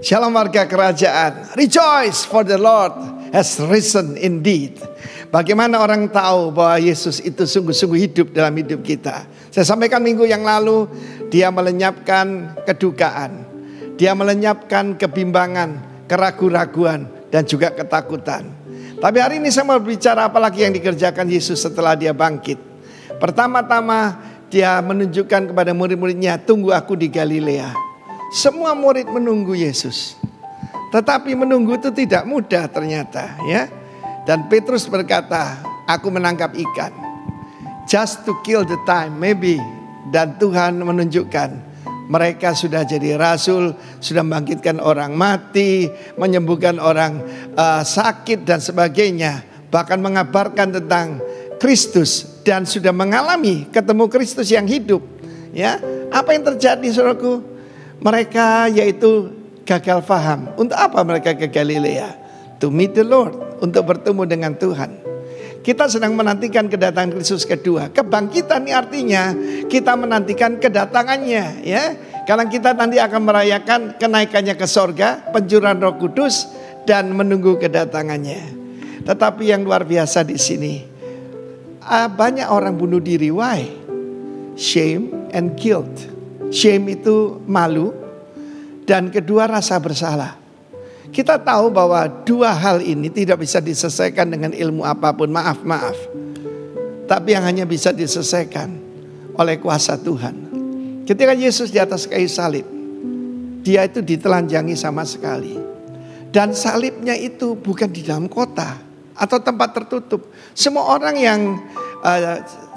Shalom warga kerajaan. Rejoice for the Lord has risen indeed. Bagaimana orang tahu bahwa Yesus itu sungguh-sungguh hidup dalam hidup kita? Saya sampaikan minggu yang lalu, dia melenyapkan kedukaan. Dia melenyapkan kebimbangan, keraguan-raguan, dan juga ketakutan. Tapi hari ini saya mau bicara apalagi yang dikerjakan Yesus setelah dia bangkit. Pertama-tama dia menunjukkan kepada murid-muridnya, tunggu aku di Galilea. Semua murid menunggu Yesus. Tetapi menunggu itu tidak mudah ternyata, ya. Dan Petrus berkata, aku menangkap ikan. Just to kill the time, maybe. Dan Tuhan menunjukkan mereka sudah jadi rasul, sudah membangkitkan orang mati, menyembuhkan orang sakit dan sebagainya. Bahkan mengabarkan tentang Kristus dan sudah mengalami ketemu Kristus yang hidup. Ya, apa yang terjadi saudaraku? Mereka yaitu gagal faham. Untuk apa mereka ke Galilea? To meet the Lord, untuk bertemu dengan Tuhan. Kita sedang menantikan kedatangan Kristus kedua. Kebangkitan ini artinya kita menantikan kedatangannya, ya. Karena kita nanti akan merayakan kenaikannya ke sorga, pencurahan Roh Kudus, dan menunggu kedatangannya. Tetapi yang luar biasa di sini, banyak orang bunuh diri. Why? Shame and guilt. Shame itu malu, dan kedua rasa bersalah. Kita tahu bahwa dua hal ini tidak bisa diselesaikan dengan ilmu apapun, maaf. Tapi yang hanya bisa diselesaikan oleh kuasa Tuhan. Ketika Yesus di atas kayu salib, dia itu ditelanjangi sama sekali. Dan salibnya itu bukan di dalam kota atau tempat tertutup. Semua orang yang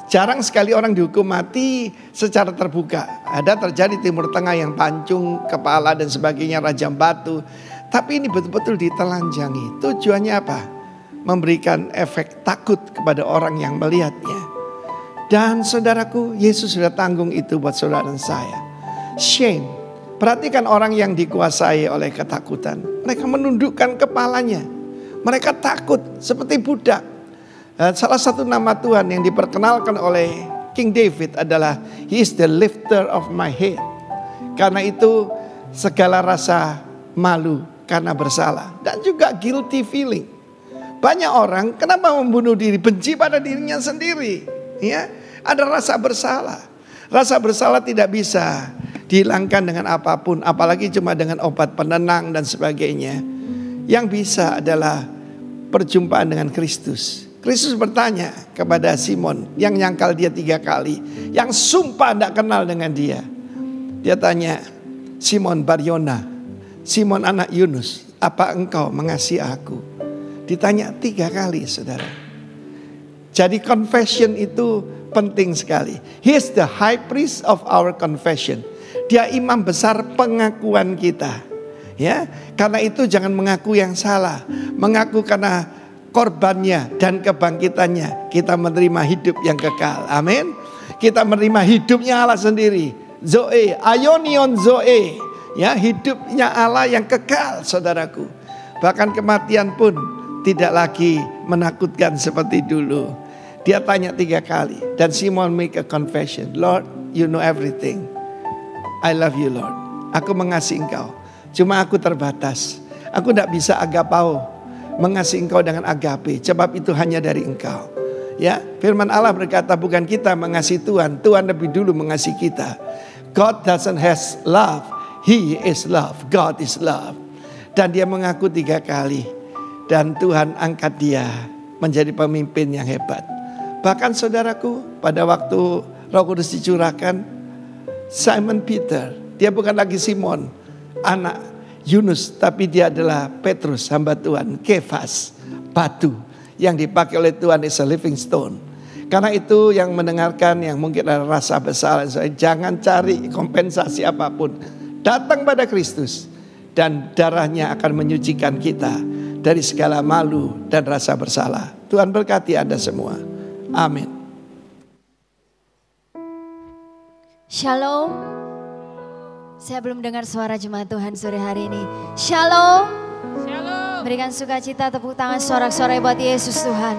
jarang sekali orang dihukum mati secara terbuka. Ada terjadi Timur Tengah yang pancung kepala dan sebagainya, rajam batu. Tapi ini betul-betul ditelanjangi. Tujuannya apa? Memberikan efek takut kepada orang yang melihatnya. Dan saudaraku, Yesus sudah tanggung itu buat saudara dan saya. Shame. Perhatikan orang yang dikuasai oleh ketakutan. Mereka menundukkan kepalanya. Mereka takut seperti budak. Salah satu nama Tuhan yang diperkenalkan oleh King David adalah He is the lifter of my head. Karena itu segala rasa malu karena bersalah dan juga guilty feeling. Banyak orang kenapa membunuh diri, benci pada dirinya sendiri, ya. Ada rasa bersalah. Rasa bersalah tidak bisa dihilangkan dengan apapun, apalagi cuma dengan obat penenang dan sebagainya. Yang bisa adalah perjumpaan dengan Kristus. Kristus bertanya kepada Simon yang nyangkal dia 3 kali, yang sumpah tidak kenal dengan dia. Dia tanya, Simon Baryona, Simon anak Yunus, apa engkau mengasihi aku? Ditanya 3 kali, saudara. Jadi confession itu penting sekali. He is the high priest of our confession. Dia imam besar pengakuan kita. Ya, karena itu jangan mengaku yang salah, mengaku karena korbannya dan kebangkitannya kita menerima hidup yang kekal. Amin. Kita menerima hidupnya Allah sendiri. Zoe, aionion zoe. Ya, hidupnya Allah yang kekal, saudaraku. Bahkan kematian pun tidak lagi menakutkan seperti dulu. Dia tanya 3 kali. Dan Simon make a confession. Lord, you know everything. I love you, Lord. Aku mengasihi engkau. Cuma aku terbatas. Aku tidak bisa agapao. Mengasihi engkau dengan agape, sebab itu hanya dari engkau. Ya, firman Allah berkata bukan kita mengasihi Tuhan, Tuhan lebih dulu mengasihi kita. God doesn't has love, He is love, God is love. Dan dia mengaku 3 kali. Dan Tuhan angkat dia menjadi pemimpin yang hebat. Bahkan saudaraku, pada waktu Roh Kudus dicurahkan, Simon Peter, dia bukan lagi Simon, anak Yunus, tapi dia adalah Petrus, hamba Tuhan, Kefas, batu yang dipakai oleh Tuhan is a living stone. Karena itu yang mendengarkan yang mungkin ada rasa bersalah, jangan cari kompensasi apapun. Datang pada Kristus dan darahnya akan menyucikan kita dari segala malu dan rasa bersalah. Tuhan berkati Anda semua. Amin. Shalom. Saya belum dengar suara jemaat Tuhan sore hari ini. Shalom. Shalom. Berikan sukacita, tepuk tangan, sorak-sorai buat Yesus Tuhan.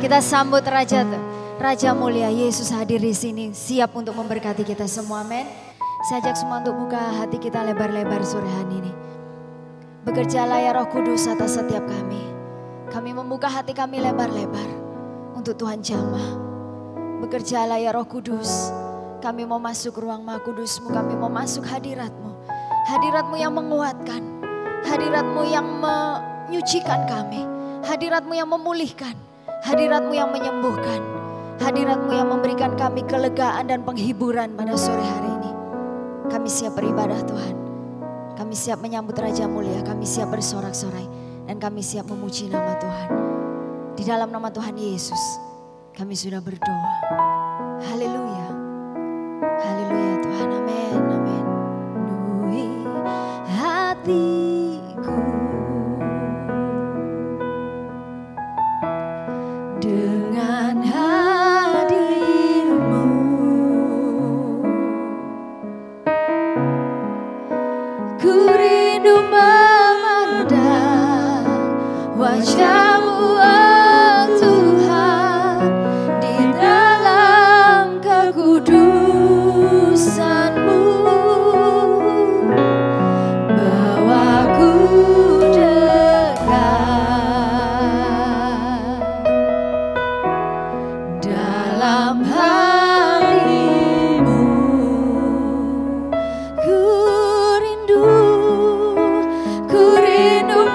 Kita sambut Raja mulia Yesus hadir di sini, siap untuk memberkati kita semua. Amin. Saya ajak semua untuk buka hati kita lebar-lebar sore hari ini. Bekerjalah ya Roh Kudus atas setiap kami. Kami membuka hati kami lebar-lebar untuk Tuhan jamah. Bekerjalah ya Roh Kudus. Kami mau masuk ruang Maha Kudus-Mu, kami mau masuk hadirat-Mu. Hadirat-Mu yang menguatkan, hadirat-Mu yang menyucikan kami, hadirat-Mu yang memulihkan, hadirat-Mu yang menyembuhkan, hadirat-Mu yang memberikan kami kelegaan dan penghiburan pada sore hari ini. Kami siap beribadah Tuhan, kami siap menyambut Raja Mulia, kami siap bersorak-sorai, dan kami siap memuji nama Tuhan. Di dalam nama Tuhan Yesus, kami sudah berdoa. Haleluya, haleluya Tuhan, amin, amin. Penuhi hatiku dengan hadir-Mu, ku rindu memandang wajah-Mu, oh Tuhan, di dalam kekudusan-Mu. Bawaku dekat dalam hal-Mu, ku rindu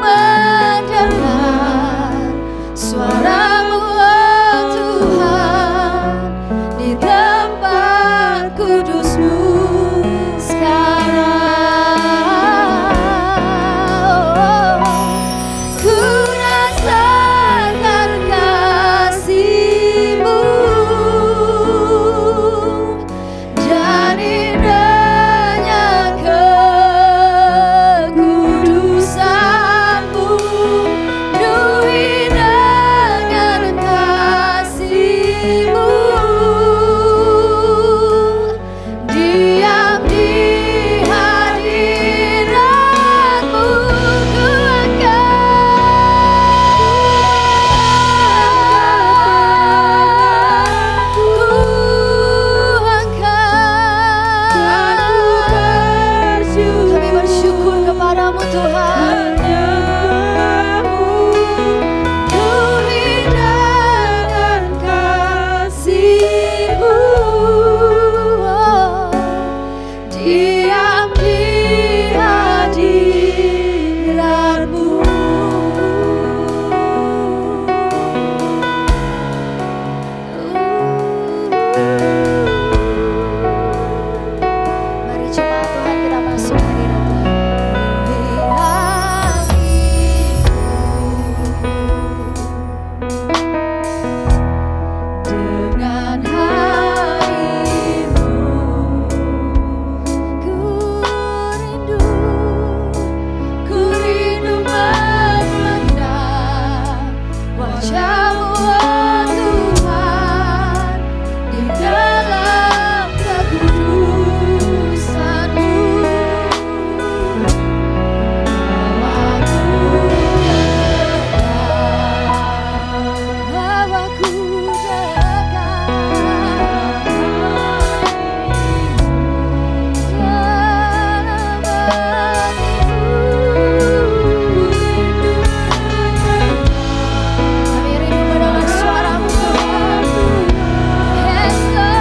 mendengar suara-Mu, oh Tuhan, di tempat kudus-Mu sekarang. Ku rasakan kasih-Mu dan indahnya kekudusan-Mu. Penuhi dengan kasih-Mu, diam di hadirat-Mu, ku angkat. Kami bersyukur kepadamu Tuhan. Penuhi dengan kasih-Mu, diam di hadirat-Mu. Mari jemaat Tuhan, kita masuk hadirat Tuhan. Dengan hadirat-Mu, ku rindu memandang wajah-Mu, oh Tuhan, di dalam kekudusan-Mu. Bawaku dekat dalam hati-Mu. Kami rindu mendengar suara-Mu Tuhan. Yes, Lord.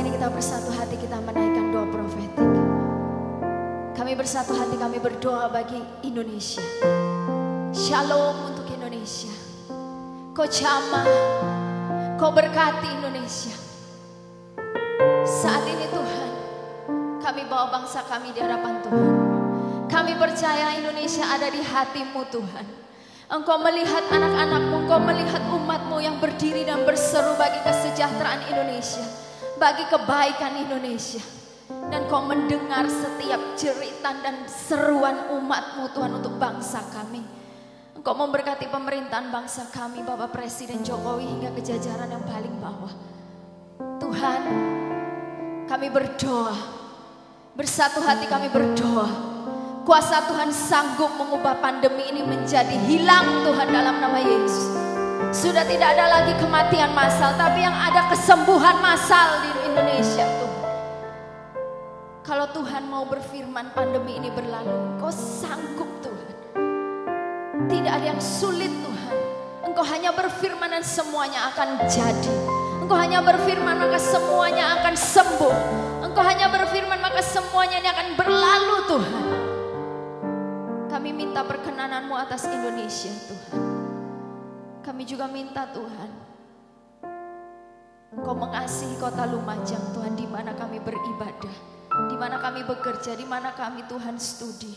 ini kita bersatu hati, kita menaikkan doa profetik. Kami bersatu hati, kami berdoa bagi Indonesia. Shalom untuk Indonesia. Kau jamah, Kau berkati Indonesia. Saat ini Tuhan, kami bawa bangsa kami di hadapan Tuhan. Kami percaya Indonesia ada di hati-Mu Tuhan. Engkau melihat anak-anak-Mu, Engkau melihat umat-Mu yang berdiri dan berseru bagi kesejahteraan Indonesia, bagi kebaikan Indonesia. Dan Kau mendengar setiap jeritan dan seruan umat-Mu Tuhan untuk bangsa kami. Engkau memberkati pemerintahan bangsa kami, Bapak Presiden Jokowi hingga ke jajaran yang paling bawah. Tuhan, kami berdoa, bersatu hati kami berdoa. Kuasa Tuhan sanggup mengubah pandemi ini menjadi hilang Tuhan dalam nama Yesus. Sudah tidak ada lagi kematian massal, tapi yang ada kesembuhan massal di Indonesia Tuhan. Kalau Tuhan mau berfirman pandemi ini berlalu, Engkau sanggup Tuhan. Tidak ada yang sulit Tuhan. Engkau hanya berfirman dan semuanya akan jadi. Engkau hanya berfirman maka semuanya akan sembuh. Engkau hanya berfirman maka semuanya ini akan berlalu Tuhan. Kami minta perkenanan-Mu atas Indonesia Tuhan. Kami juga minta Tuhan, Engkau mengasihi kota Lumajang Tuhan, di mana kami beribadah, di mana kami bekerja, di mana kami Tuhan studi,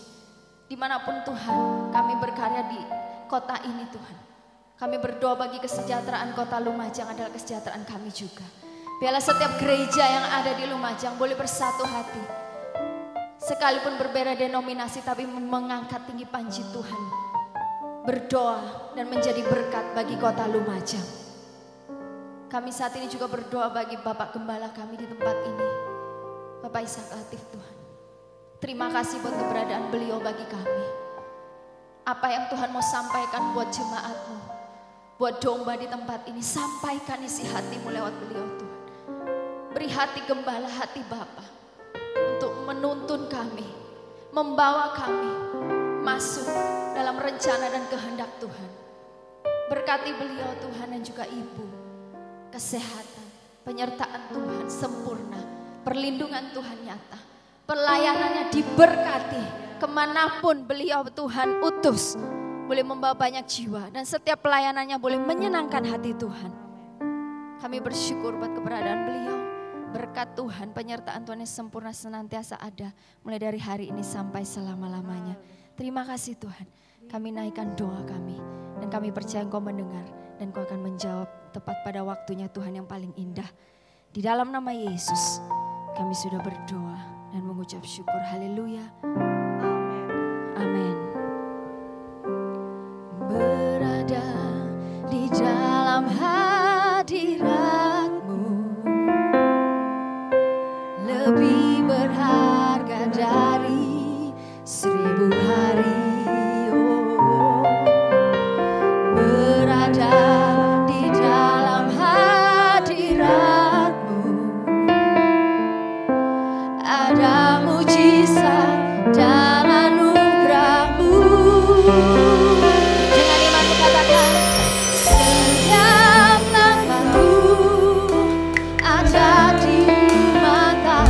dimanapun Tuhan kami berkarya di kota ini Tuhan. Kami berdoa bagi kesejahteraan kota Lumajang adalah kesejahteraan kami juga. Biarlah setiap gereja yang ada di Lumajang boleh bersatu hati. Sekalipun berbeda denominasi tapi mengangkat tinggi panji Tuhan. Berdoa dan menjadi berkat bagi kota Lumajang. Kami saat ini juga berdoa bagi Bapak Gembala kami di tempat ini. Bapak Ishak Latif Tuhan. Terima kasih buat keberadaan beliau bagi kami. Apa yang Tuhan mau sampaikan buat jemaat-Mu, buat domba di tempat ini, sampaikan isi hati-Mu lewat beliau Tuhan. Beri hati Gembala, hati Bapak untuk menuntun kami, membawa kami masuk dalam rencana dan kehendak Tuhan. Berkati beliau Tuhan dan juga ibu, kesehatan, penyertaan Tuhan sempurna, perlindungan Tuhan nyata, pelayanannya diberkati, kemanapun beliau Tuhan utus, boleh membawa banyak jiwa dan setiap pelayanannya boleh menyenangkan hati Tuhan. Kami bersyukur buat keberadaan beliau. Berkat Tuhan, penyertaan Tuhan yang sempurna senantiasa ada mulai dari hari ini sampai selama-lamanya. Terima kasih Tuhan, kami naikkan doa kami dan kami percaya Engkau mendengar dan Engkau akan menjawab tepat pada waktunya Tuhan yang paling indah. Di dalam nama Yesus kami sudah berdoa dan mengucap syukur. Haleluya. Amin. Berada di dalam hadirat-Mu lebih berharga dari 1000 hari. Berada di dalam hadirat-Mu ada mujizat dan anugerah-Mu. Dengan iman katakan, setiap langkahku ada di percaya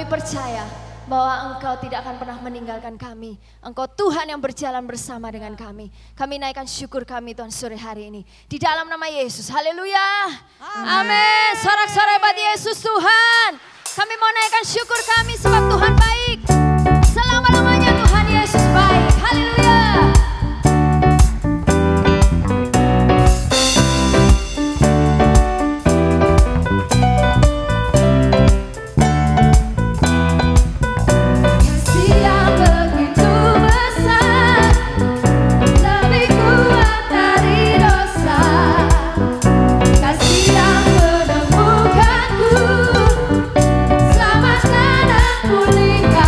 percaya bahwa Engkau tidak akan pernah meninggalkan kami. Engkau Tuhan yang berjalan bersama dengan kami. Kami naikkan syukur kami Tuhan sore hari ini. Di dalam nama Yesus. Haleluya. Amin. Sorak-sorai buat Yesus Tuhan. Kami mau naikkan syukur kami sebab Tuhan baik. Selama-lamanya Tuhan Yesus baik. Haleluya. Pulihkan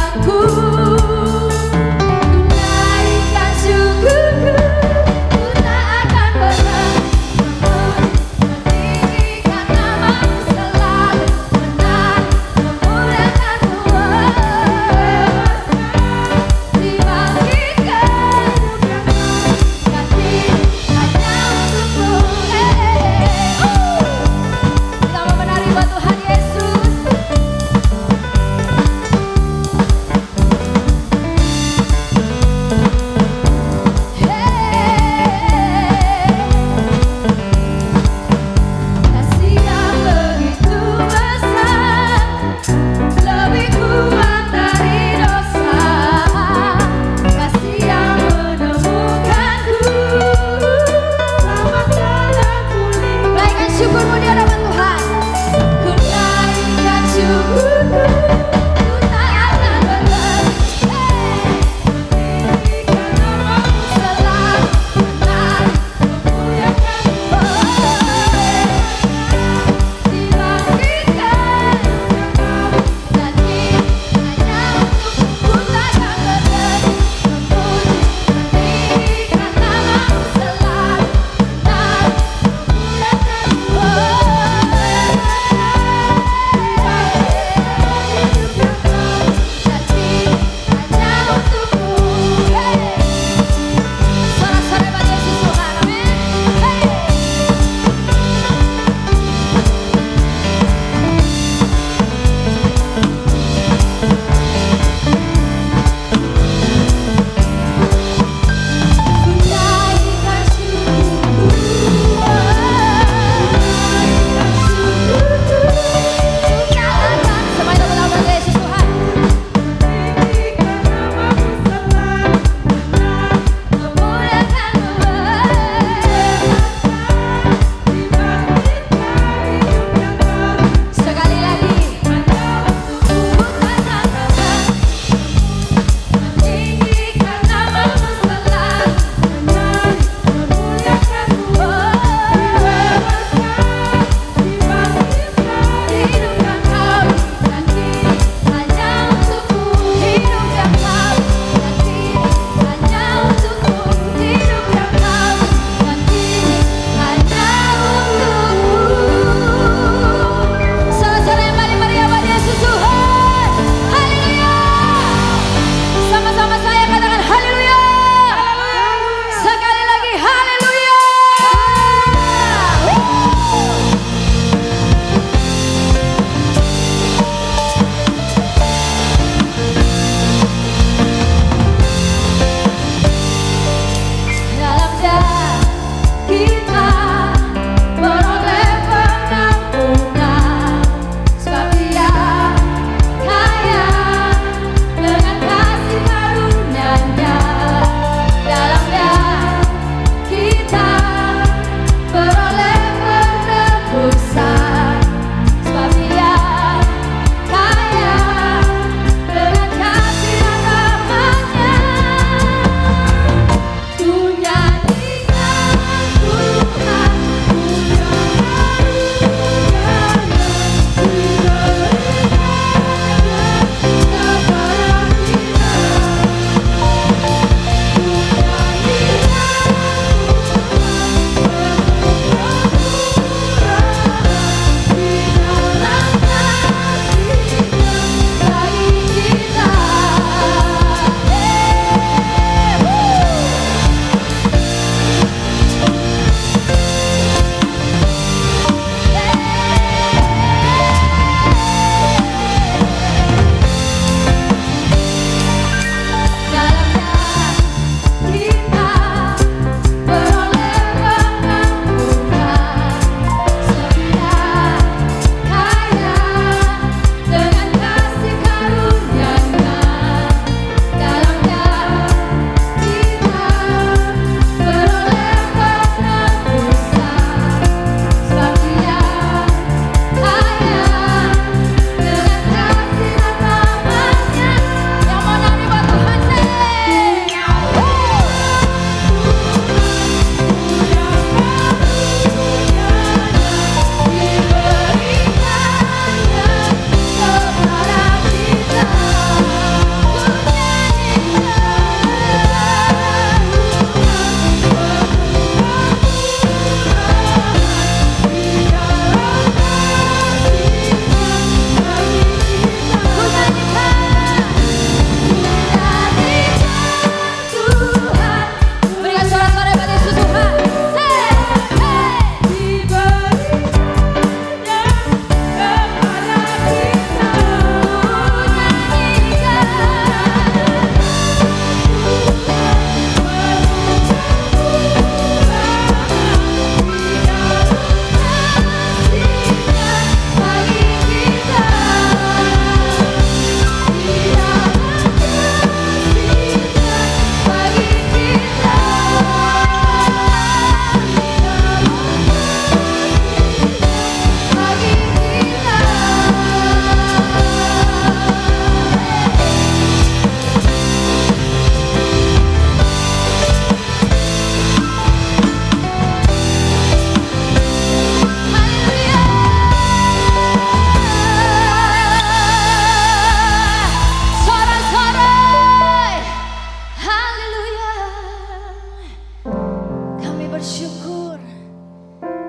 bersyukur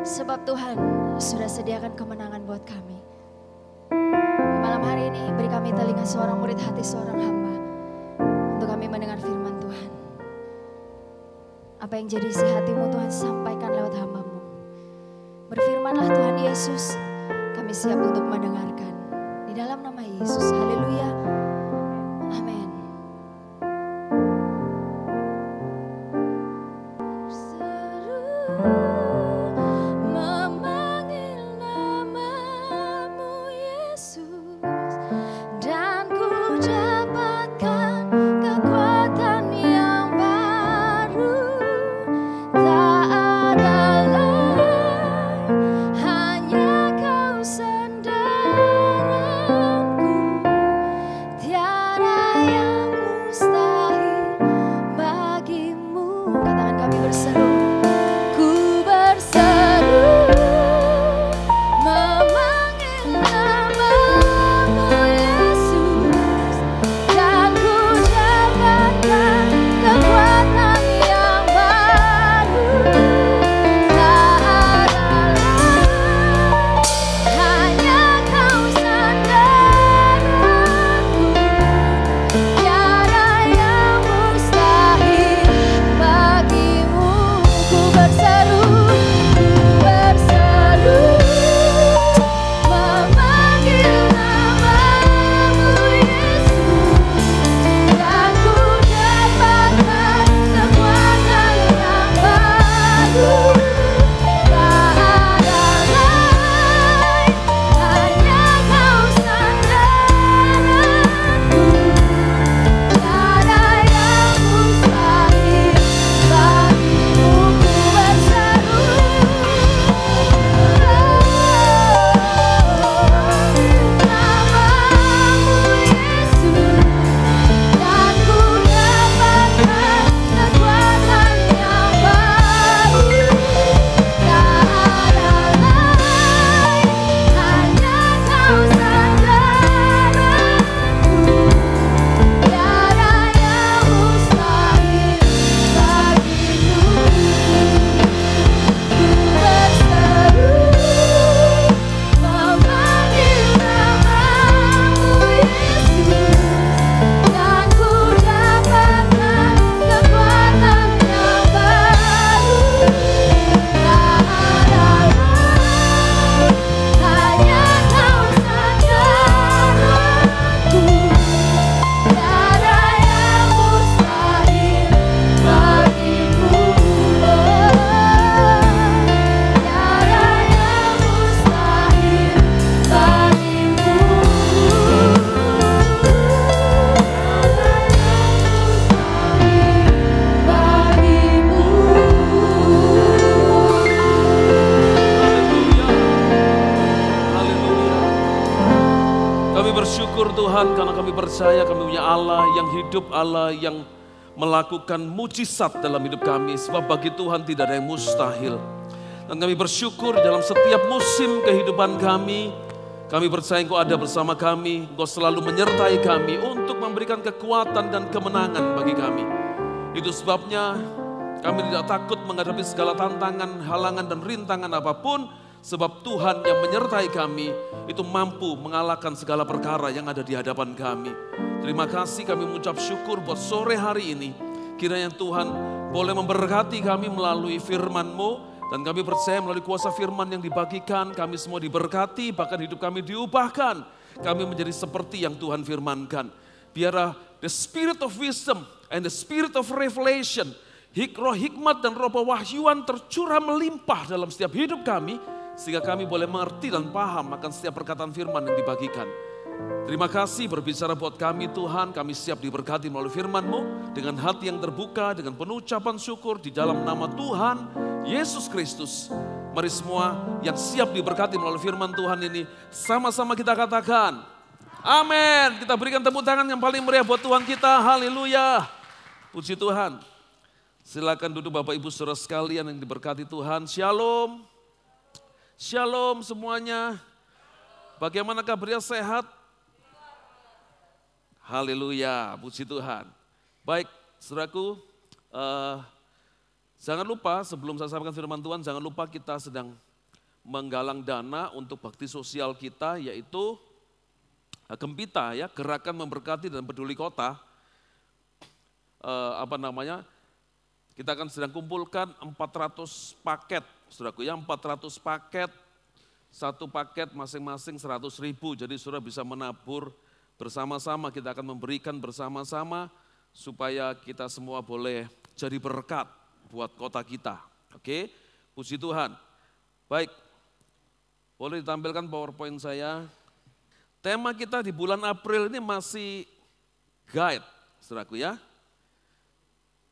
sebab Tuhan sudah sediakan kemenangan buat kami. Malam hari ini beri kami telinga seorang murid, hati seorang hamba, untuk kami mendengar firman Tuhan. Apa yang jadi isi hatimu Tuhan sampaikan lewat hamba-Mu. Berfirmanlah Tuhan Yesus, kami siap untuk mendengarkan. Di dalam nama Yesus, haleluya, amin. Tuhan, karena kami percaya kami punya Allah yang hidup, Allah yang melakukan mujizat dalam hidup kami. Sebab bagi Tuhan tidak ada yang mustahil. Dan kami bersyukur dalam setiap musim kehidupan kami. Kami percaya Engkau ada bersama kami. Engkau selalu menyertai kami untuk memberikan kekuatan dan kemenangan bagi kami. Itu sebabnya kami tidak takut menghadapi segala tantangan, halangan dan rintangan apapun. Sebab Tuhan yang menyertai kami itu mampu mengalahkan segala perkara yang ada di hadapan kami. Terima kasih, kami mengucap syukur buat sore hari ini. Kiranya Tuhan boleh memberkati kami melalui firman-Mu. Dan kami percaya melalui kuasa firman yang dibagikan, kami semua diberkati, bahkan hidup kami diubahkan. Kami menjadi seperti yang Tuhan firmankan. Biarlah the spirit of wisdom and the spirit of revelation, roh hikmat dan roh pewahyuan tercurah melimpah dalam setiap hidup kami. Sehingga kami boleh mengerti dan paham akan setiap perkataan firman yang dibagikan. Terima kasih berbicara buat kami Tuhan, kami siap diberkati melalui firman-Mu dengan hati yang terbuka, dengan penuh ucapan syukur di dalam nama Tuhan Yesus Kristus. Mari semua yang siap diberkati melalui firman Tuhan ini, sama-sama kita katakan, amin. Kita berikan tepuk tangan yang paling meriah buat Tuhan kita, haleluya. Puji Tuhan. Silakan duduk Bapak Ibu Saudara sekalian yang diberkati Tuhan, shalom. Shalom semuanya. Bagaimana kabarnya, sehat? Haleluya, puji Tuhan. Baik, saudaraku, Jangan lupa sebelum saya sampaikan firman Tuhan, jangan lupa kita sedang menggalang dana untuk bakti sosial kita, yaitu Gempita ya, Gerakan Memberkati dan Peduli Kota. Kita akan sedang kumpulkan 400 paket, saudaraku ya, 400 paket, satu paket masing-masing 100.000, jadi saudara bisa menabur bersama-sama, kita akan memberikan bersama-sama supaya kita semua boleh jadi berkat buat kota kita. Oke, puji Tuhan. Baik, boleh ditampilkan PowerPoint saya. Tema kita di bulan April ini masih guide, saudaraku ya.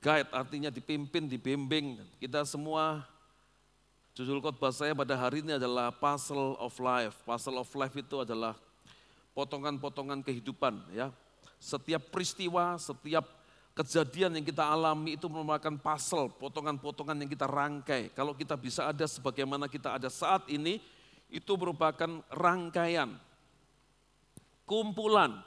Guide artinya dipimpin, dibimbing. Kita semua, judul khotbah saya pada hari ini adalah Puzzle of Life. Puzzle of Life itu adalah potongan-potongan kehidupan ya. Setiap peristiwa, setiap kejadian yang kita alami itu merupakan puzzle, potongan-potongan yang kita rangkai. Kalau kita bisa ada sebagaimana kita ada saat ini, itu merupakan rangkaian, kumpulan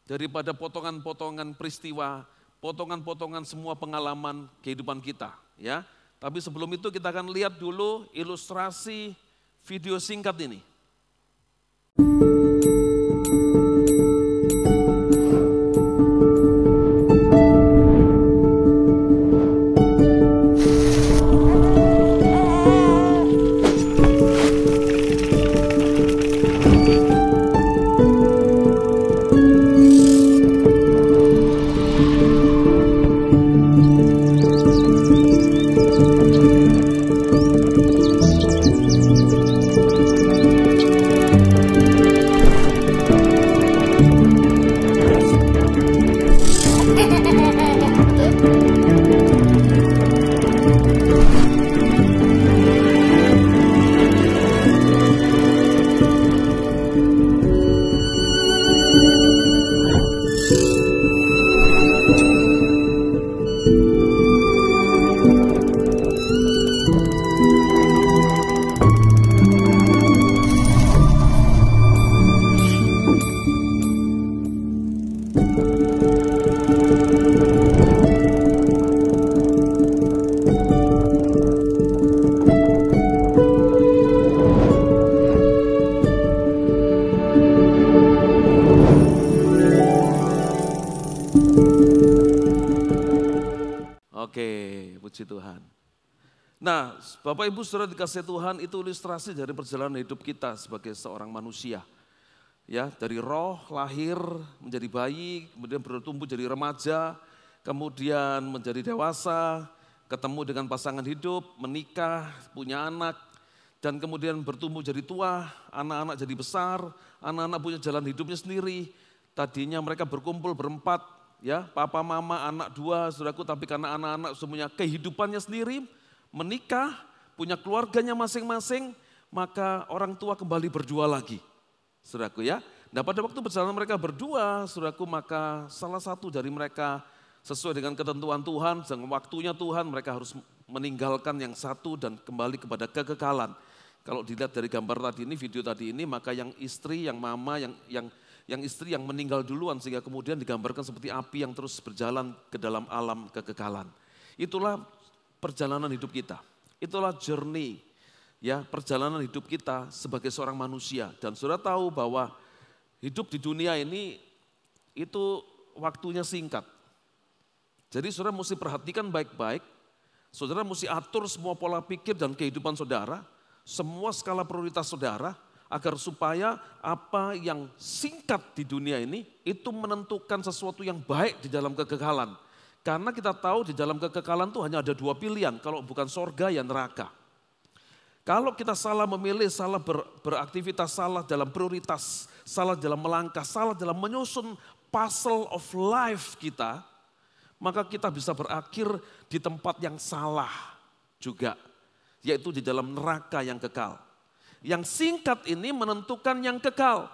daripada potongan-potongan peristiwa, potongan-potongan semua pengalaman kehidupan kita. Ya. Tapi sebelum itu kita akan lihat dulu ilustrasi video singkat ini. Puji Tuhan. Nah, Bapak Ibu Saudara dikasihi Tuhan, itu ilustrasi dari perjalanan hidup kita sebagai seorang manusia. Ya, dari roh lahir menjadi bayi, kemudian bertumbuh jadi remaja, kemudian menjadi dewasa, ketemu dengan pasangan hidup, menikah, punya anak, dan kemudian bertumbuh jadi tua, anak-anak jadi besar, anak-anak punya jalan hidupnya sendiri. Tadinya mereka berkumpul berempat, ya, papa, mama, anak dua, saudaraku, tapi karena anak-anak semuanya kehidupannya sendiri, menikah, punya keluarganya masing-masing, maka orang tua kembali berdua lagi, saudaraku ya. Nah pada waktu perjalanan mereka berdua, saudaraku, maka salah satu dari mereka sesuai dengan ketentuan Tuhan, dengan waktunya Tuhan, mereka harus meninggalkan yang satu dan kembali kepada kekekalan. Kalau dilihat dari gambar tadi ini, video tadi ini, maka yang istri, yang mama, yang istri yang meninggal duluan sehingga kemudian digambarkan seperti api yang terus berjalan ke dalam alam kekekalan. Itulah perjalanan hidup kita. Itulah journey ya, perjalanan hidup kita sebagai seorang manusia. Dan saudara tahu bahwa hidup di dunia ini itu waktunya singkat. Jadi saudara mesti perhatikan baik-baik. Saudara mesti atur semua pola pikir dan kehidupan saudara, semua skala prioritas saudara, agar supaya apa yang singkat di dunia ini itu menentukan sesuatu yang baik di dalam kekekalan. Karena kita tahu di dalam kekekalan itu hanya ada dua pilihan, kalau bukan sorga ya neraka. Kalau kita salah memilih, salah beraktivitas, salah dalam prioritas, salah dalam melangkah, salah dalam menyusun puzzle of life kita, maka kita bisa berakhir di tempat yang salah juga, yaitu di dalam neraka yang kekal. Yang singkat ini menentukan yang kekal.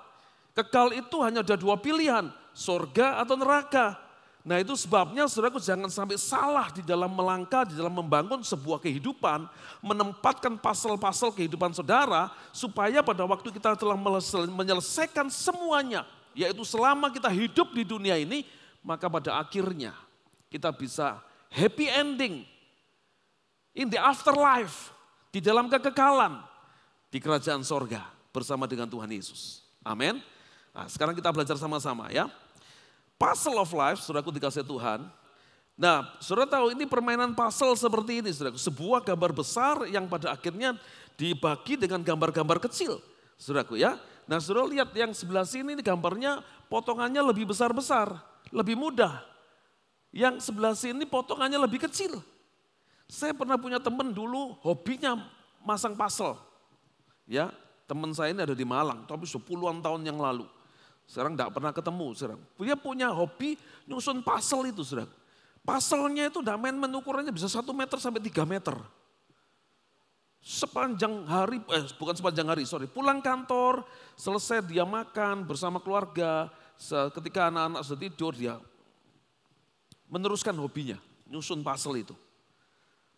Kekal itu hanya ada dua pilihan, surga atau neraka. Nah itu sebabnya saudaraku jangan sampai salah di dalam melangkah, di dalam membangun sebuah kehidupan, menempatkan pasal-pasal kehidupan saudara, supaya pada waktu kita telah menyelesaikan semuanya, yaitu selama kita hidup di dunia ini, maka pada akhirnya kita bisa happy ending. in the afterlife, di dalam kekekalan, di kerajaan sorga bersama dengan Tuhan Yesus. Amin. Nah, sekarang kita belajar sama-sama ya. Puzzle of life, saudaraku dikasih Tuhan. Nah, saudara tahu ini permainan puzzle seperti ini, saudaraku. Sebuah gambar besar yang pada akhirnya dibagi dengan gambar-gambar kecil, saudaraku ya. Nah, saudara lihat yang sebelah sini ini gambarnya potongannya lebih besar-besar, lebih mudah. Yang sebelah sini potongannya lebih kecil. Saya pernah punya teman dulu hobinya masang puzzle. Ya, teman saya ini ada di Malang, tapi puluhan tahun yang lalu. Sekarang tidak pernah ketemu. Sekarang. Dia punya hobi nyusun puzzle itu. Sekarang. Puzzle-nya itu main ukurannya bisa 1 meter sampai 3 meter. Sepanjang hari, bukan sepanjang hari, pulang kantor, selesai dia makan bersama keluarga. Ketika anak-anak sudah tidur, dia meneruskan hobinya, nyusun puzzle itu.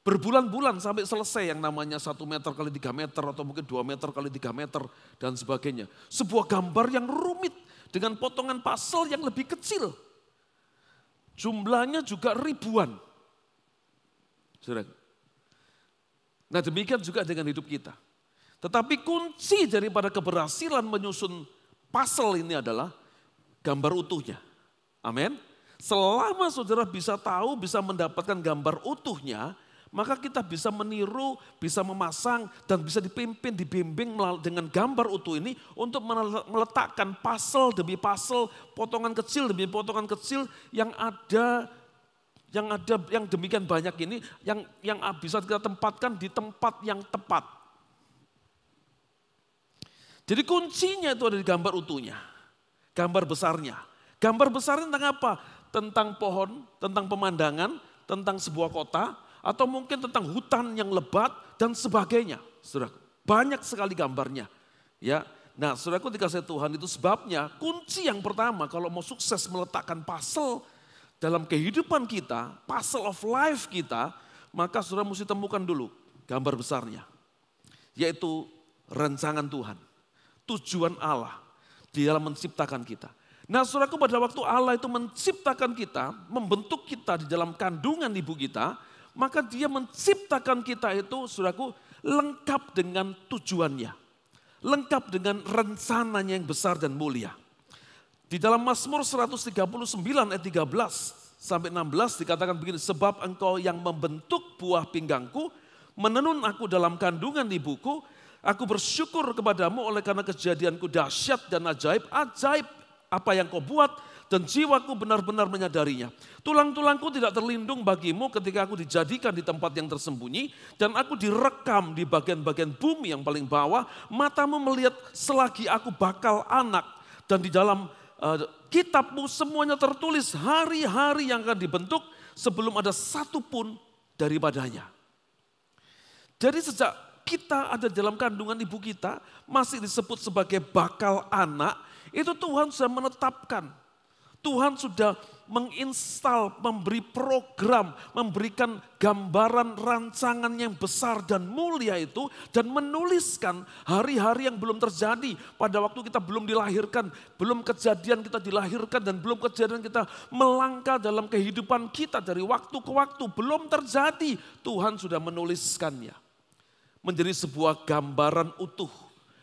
Berbulan-bulan sampai selesai yang namanya 1 meter kali 3 meter atau mungkin 2 meter kali 3 meter dan sebagainya. Sebuah gambar yang rumit dengan potongan puzzle yang lebih kecil. Jumlahnya juga ribuan. Nah demikian juga dengan hidup kita. Tetapi kunci daripada keberhasilan menyusun puzzle ini adalah gambar utuhnya. Amin. Selama saudara bisa tahu, bisa mendapatkan gambar utuhnya, maka kita bisa meniru, bisa memasang, dan bisa dipimpin, dibimbing dengan gambar utuh ini untuk meletakkan puzzle demi puzzle, potongan kecil demi potongan kecil yang demikian banyak ini, yang bisa kita tempatkan di tempat yang tepat. Jadi kuncinya itu ada di gambar utuhnya, gambar besarnya. Gambar besarnya tentang apa? Tentang pohon, tentang pemandangan, tentang sebuah kota, atau mungkin tentang hutan yang lebat dan sebagainya. Saudara, banyak sekali gambarnya. Ya, nah saudaraku dikasih Tuhan, itu sebabnya kunci yang pertama kalau mau sukses meletakkan puzzle dalam kehidupan kita, puzzle of life kita, maka saudara mesti temukan dulu gambar besarnya. Yaitu rancangan Tuhan, tujuan Allah di dalam menciptakan kita. Nah saudaraku, pada waktu Allah itu menciptakan kita, membentuk kita di dalam kandungan ibu kita, maka dia menciptakan kita itu, saudaraku, lengkap dengan tujuannya. Lengkap dengan rencananya yang besar dan mulia. Di dalam Mazmur 139 ayat 13 sampai 16 dikatakan begini, sebab engkau yang membentuk buah pinggangku, menenun aku dalam kandungan ibuku, aku bersyukur kepadamu oleh karena kejadianku dahsyat dan ajaib apa yang kau buat, dan jiwaku benar-benar menyadarinya. Tulang-tulangku tidak terlindung bagimu ketika aku dijadikan di tempat yang tersembunyi, dan aku direkam di bagian-bagian bumi yang paling bawah. Matamu melihat selagi aku bakal anak, dan di dalam kitabmu semuanya tertulis hari-hari yang akan dibentuk sebelum ada satu pun daripadanya. Jadi sejak kita ada dalam kandungan ibu kita, masih disebut sebagai bakal anak, itu Tuhan sudah menetapkan. Tuhan sudah menginstal, memberi program, memberikan gambaran rancangan yang besar dan mulia itu, dan menuliskan hari-hari yang belum terjadi pada waktu kita belum dilahirkan, belum kejadian kita dilahirkan, dan belum kejadian kita melangkah dalam kehidupan kita dari waktu ke waktu, belum terjadi. Tuhan sudah menuliskannya menjadi sebuah gambaran utuh,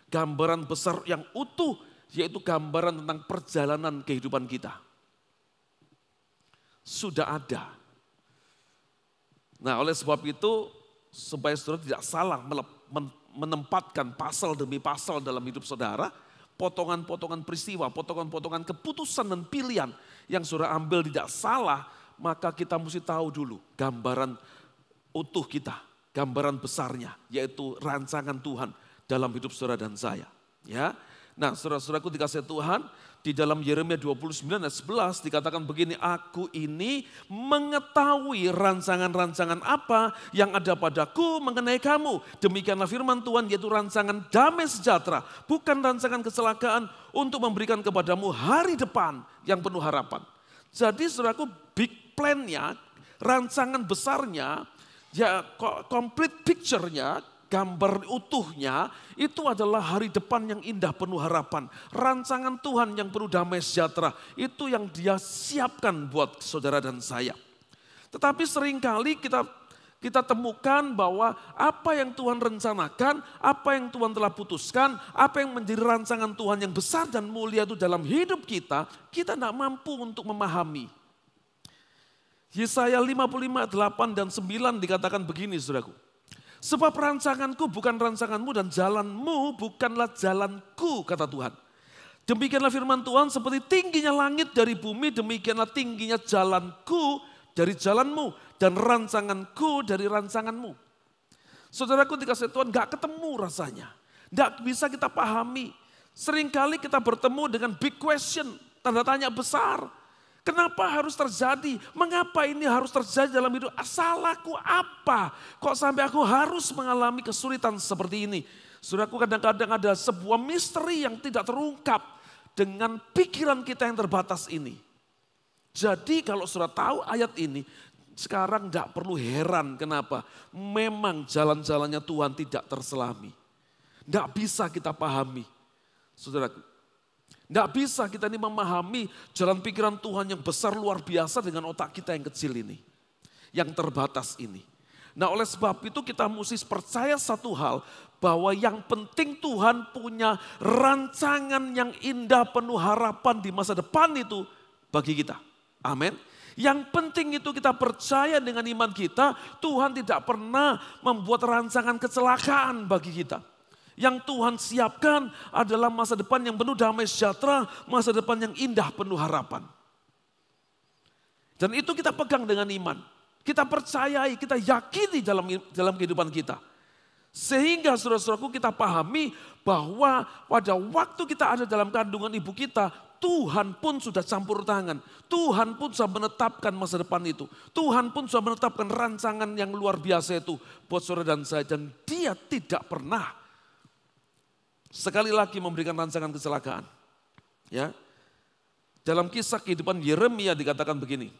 gambaran besar yang utuh, yaitu gambaran tentang perjalanan kehidupan kita. Sudah ada. Nah oleh sebab itu, supaya saudara tidak salah menempatkan pasal demi pasal dalam hidup saudara, potongan-potongan peristiwa, potongan-potongan keputusan dan pilihan yang saudara ambil tidak salah, maka kita mesti tahu dulu gambaran utuh kita, gambaran besarnya, yaitu rancangan Tuhan dalam hidup saudara dan saya. Ya. Nah saudara-saudaraku dikasih Tuhan, di dalam Yeremia 29 ayat 11 dikatakan begini, aku ini mengetahui rancangan-rancangan apa yang ada padaku mengenai kamu. Demikianlah firman Tuhan, yaitu rancangan damai sejahtera, bukan rancangan kecelakaan, untuk memberikan kepadamu hari depan yang penuh harapan. Jadi saudaraku, big plan-nya, rancangan besarnya, ya complete picture-nya, gambar utuhnya itu adalah hari depan yang indah penuh harapan. Rancangan Tuhan yang penuh damai sejahtera, itu yang dia siapkan buat saudara dan saya. Tetapi seringkali kita kita temukan bahwa apa yang Tuhan rencanakan, apa yang Tuhan telah putuskan, apa yang menjadi rancangan Tuhan yang besar dan mulia itu dalam hidup kita tidak mampu untuk memahami. Yesaya 55, 8 dan 9 dikatakan begini saudaraku. Sebab rancanganku bukan rancanganmu dan jalanmu bukanlah jalanku, kata Tuhan. Demikianlah firman Tuhan, seperti tingginya langit dari bumi, demikianlah tingginya jalanku dari jalanmu dan rancanganku dari rancanganmu. Saudaraku dikasih Tuhan gak ketemu rasanya. Gak bisa kita pahami. Seringkali kita bertemu dengan big question, tanda tanya besar. Kenapa harus terjadi? Mengapa ini harus terjadi dalam hidup? Salahku apa? Kok sampai aku harus mengalami kesulitan seperti ini? Saudaraku, kadang-kadang ada sebuah misteri yang tidak terungkap dengan pikiran kita yang terbatas ini. Jadi kalau sudah tahu ayat ini, sekarang tidak perlu heran kenapa. Memang jalan-jalannya Tuhan tidak terselami. Tidak bisa kita pahami. Saudaraku, tidak bisa kita ini memahami jalan pikiran Tuhan yang besar luar biasa dengan otak kita yang kecil ini. Yang terbatas ini. Nah oleh sebab itu kita mesti percaya satu hal, bahwa yang penting Tuhan punya rancangan yang indah penuh harapan di masa depan itu bagi kita. Amin. Yang penting itu kita percaya dengan iman kita, Tuhan tidak pernah membuat rancangan kecelakaan bagi kita. Yang Tuhan siapkan adalah masa depan yang penuh damai sejahtera, masa depan yang indah penuh harapan. Dan itu kita pegang dengan iman. Kita percayai, kita yakini dalam kehidupan kita. Sehingga saudara-saudaraku kita pahami bahwa pada waktu kita ada dalam kandungan ibu kita, Tuhan pun sudah campur tangan. Tuhan pun sudah menetapkan masa depan itu. Tuhan pun sudah menetapkan rancangan yang luar biasa itu buat saudara dan saya. Dan dia tidak pernah sekali lagi memberikan rancangan kecelakaan. Ya. Dalam kisah kehidupan Yeremia dikatakan begini.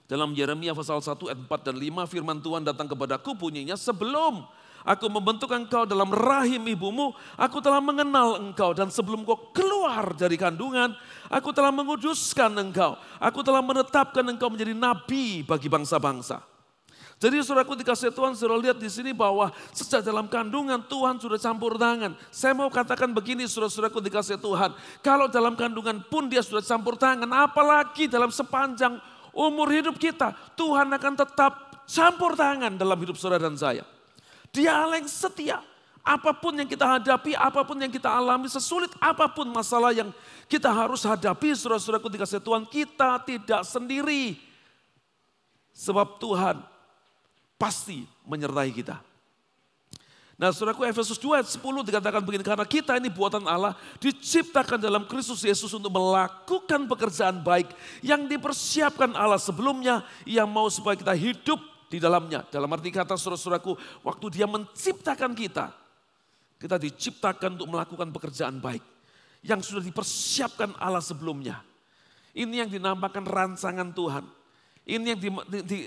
Dalam Yeremia pasal 1 ayat 4 dan 5 firman Tuhan datang kepadaku bunyinya, sebelum aku membentuk engkau dalam rahim ibumu, aku telah mengenal engkau. Dan sebelum kau keluar dari kandungan, aku telah menguduskan engkau. Aku telah menetapkan engkau menjadi nabi bagi bangsa-bangsa. Jadi saudaraku dikasih Tuhan, saudara lihat di sini bahwa sejak dalam kandungan Tuhan sudah campur tangan. Saya mau katakan begini saudara-saudaraku dikasih Tuhan. Kalau dalam kandungan pun dia sudah campur tangan, apalagi dalam sepanjang umur hidup kita, Tuhan akan tetap campur tangan dalam hidup saudara dan saya. Dia Allah yang setia. Apapun yang kita hadapi, apapun yang kita alami, sesulit apapun masalah yang kita harus hadapi, saudara-saudaraku dikasih Tuhan, kita tidak sendiri. Sebab Tuhan pasti menyertai kita. Nah saudaraku, Efesus 2 ayat 10 dikatakan begini, karena kita ini buatan Allah, diciptakan dalam Kristus Yesus untuk melakukan pekerjaan baik yang dipersiapkan Allah sebelumnya, yang mau supaya kita hidup di dalamnya. Dalam arti kata saudara-saudaraku, waktu dia menciptakan kita diciptakan untuk melakukan pekerjaan baik yang sudah dipersiapkan Allah sebelumnya. Ini yang dinamakan rancangan Tuhan. Ini yang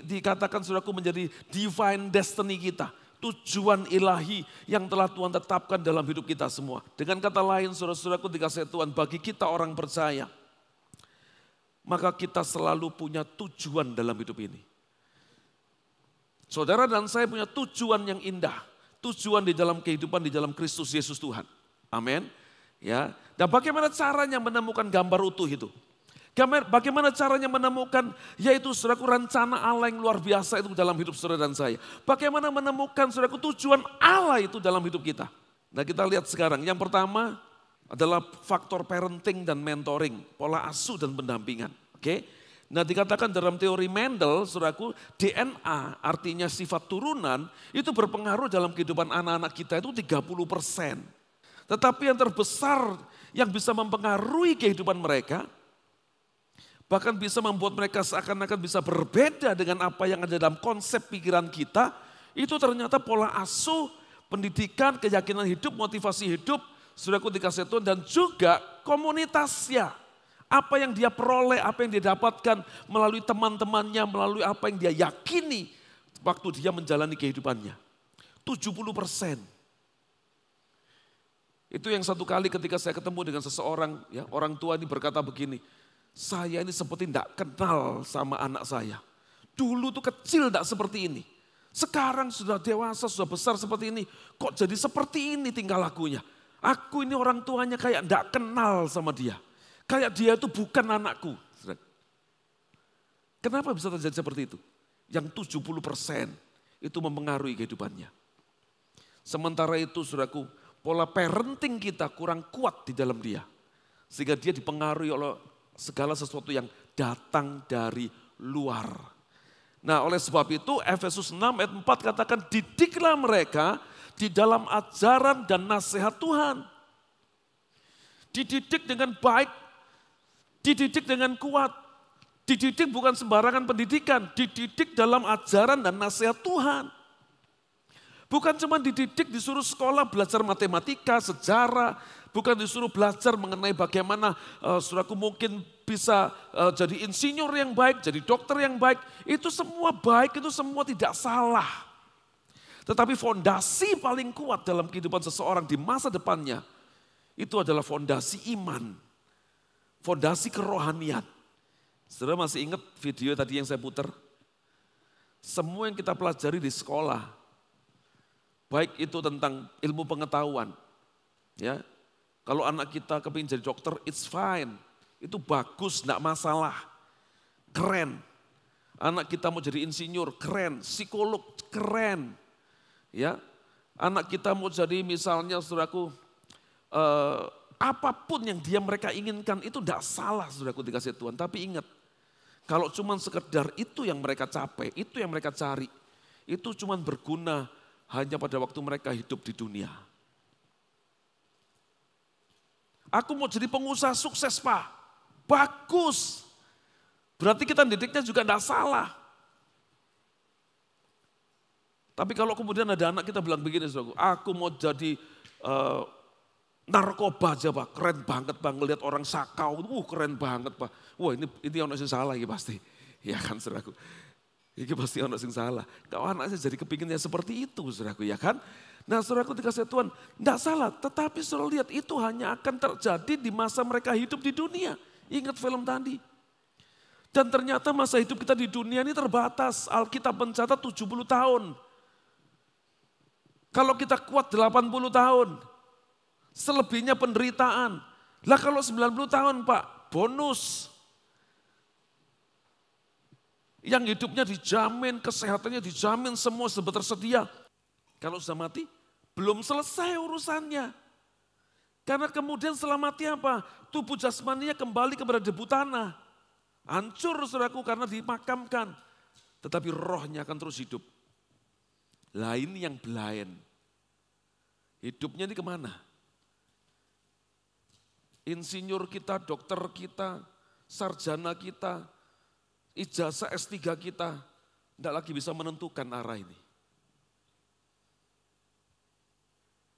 dikatakan saudaraku menjadi divine destiny kita. Tujuan ilahi yang telah Tuhan tetapkan dalam hidup kita semua. Dengan kata lain saudara-saudaraku dikasih Tuhan, bagi kita orang percaya, maka kita selalu punya tujuan dalam hidup ini. Saudara dan saya punya tujuan yang indah. Tujuan di dalam kehidupan di dalam Kristus Yesus Tuhan. Amin. Ya. Dan bagaimana caranya menemukan gambar utuh itu? Bagaimana caranya menemukan, yaitu saudaraku rencana Allah yang luar biasa itu dalam hidup saudara dan saya. Bagaimana menemukan saudaraku tujuan Allah itu dalam hidup kita. Nah kita lihat sekarang, yang pertama adalah faktor parenting dan mentoring, pola asuh dan pendampingan. Oke. Nah dikatakan dalam teori Mendel, saudaraku, DNA artinya sifat turunan itu berpengaruh dalam kehidupan anak-anak kita itu 30%. Tetapi yang terbesar yang bisa mempengaruhi kehidupan mereka, bahkan bisa membuat mereka seakan-akan bisa berbeda dengan apa yang ada dalam konsep pikiran kita, itu ternyata pola asuh, pendidikan, keyakinan hidup, motivasi hidup, saudaraku dikasih Tuhan, dan juga komunitasnya. Apa yang dia peroleh, apa yang dia dapatkan melalui teman-temannya, melalui apa yang dia yakini waktu dia menjalani kehidupannya. 70%. Itu yang satu kali ketika saya ketemu dengan seseorang, ya, orang tua ini berkata begini, saya ini seperti tidak kenal sama anak saya. Dulu tuh kecil tidak seperti ini. Sekarang sudah dewasa, sudah besar seperti ini. Kok jadi seperti ini tingkah lakunya? Aku ini orang tuanya kayak enggak kenal sama dia. Kayak dia itu bukan anakku. Kenapa bisa terjadi seperti itu? Yang 70% itu mempengaruhi kehidupannya. Sementara itu saudaraku, pola parenting kita kurang kuat di dalam dia. Sehingga dia dipengaruhi oleh segala sesuatu yang datang dari luar. Nah oleh sebab itu Efesus 6 ayat 4 katakan, didiklah mereka di dalam ajaran dan nasihat Tuhan. Dididik dengan baik, dididik dengan kuat. Dididik bukan sembarangan pendidikan, dididik dalam ajaran dan nasihat Tuhan. Bukan cuma dididik disuruh sekolah belajar matematika, sejarah, bukan disuruh belajar mengenai bagaimana saudaraku mungkin bisa jadi insinyur yang baik, jadi dokter yang baik. Itu semua baik, itu semua tidak salah. Tetapi fondasi paling kuat dalam kehidupan seseorang di masa depannya, itu adalah fondasi iman, fondasi kerohanian. Saudara masih ingat video tadi yang saya putar? Semua yang kita pelajari di sekolah, baik itu tentang ilmu pengetahuan, ya. Kalau anak kita kepingin jadi dokter, it's fine, itu bagus, enggak masalah, keren. Anak kita mau jadi insinyur, keren. Psikolog, keren, ya. Anak kita mau jadi misalnya, saudaraku, apapun yang mereka inginkan itu enggak salah, saudaraku, dikasih Tuhan. Tapi ingat, kalau cuma sekedar itu yang mereka capai, itu yang mereka cari, itu cuma berguna hanya pada waktu mereka hidup di dunia. Aku mau jadi pengusaha sukses, Pak. Bagus. Berarti kita didiknya juga enggak salah. Tapi kalau kemudian ada anak kita bilang begini, saudaraku, aku mau jadi narkoba aja, Pak, keren banget, Bang, ngelihat orang sakau, keren banget, Pak. Wah ini orang yang salah, ini pasti. Ya kan, saudaraku. Ini pasti orang yang salah. Kalau anaknya jadi kepinginnya seperti itu, saudaraku, ya kan. Nah, saudaraku dikasih Tuhan, enggak salah. Tetapi saudara lihat, itu hanya akan terjadi di masa mereka hidup di dunia. Ingat film tadi. Dan ternyata masa hidup kita di dunia ini terbatas. Alkitab mencatat 70 tahun. Kalau kita kuat 80 tahun. Selebihnya penderitaan. Lah kalau 90 tahun Pak, bonus. Yang hidupnya dijamin, kesehatannya dijamin, semua sudah tersedia. Kalau sudah mati, belum selesai urusannya. Karena kemudian setelah mati apa? Tubuh jasmaninya kembali kepada debu tanah. Hancur saudaraku karena dimakamkan. Tetapi rohnya akan terus hidup. Lain yang belayan. Hidupnya ini kemana? Insinyur kita, dokter kita, sarjana kita, ijazah S3 kita, tidak lagi bisa menentukan arah ini.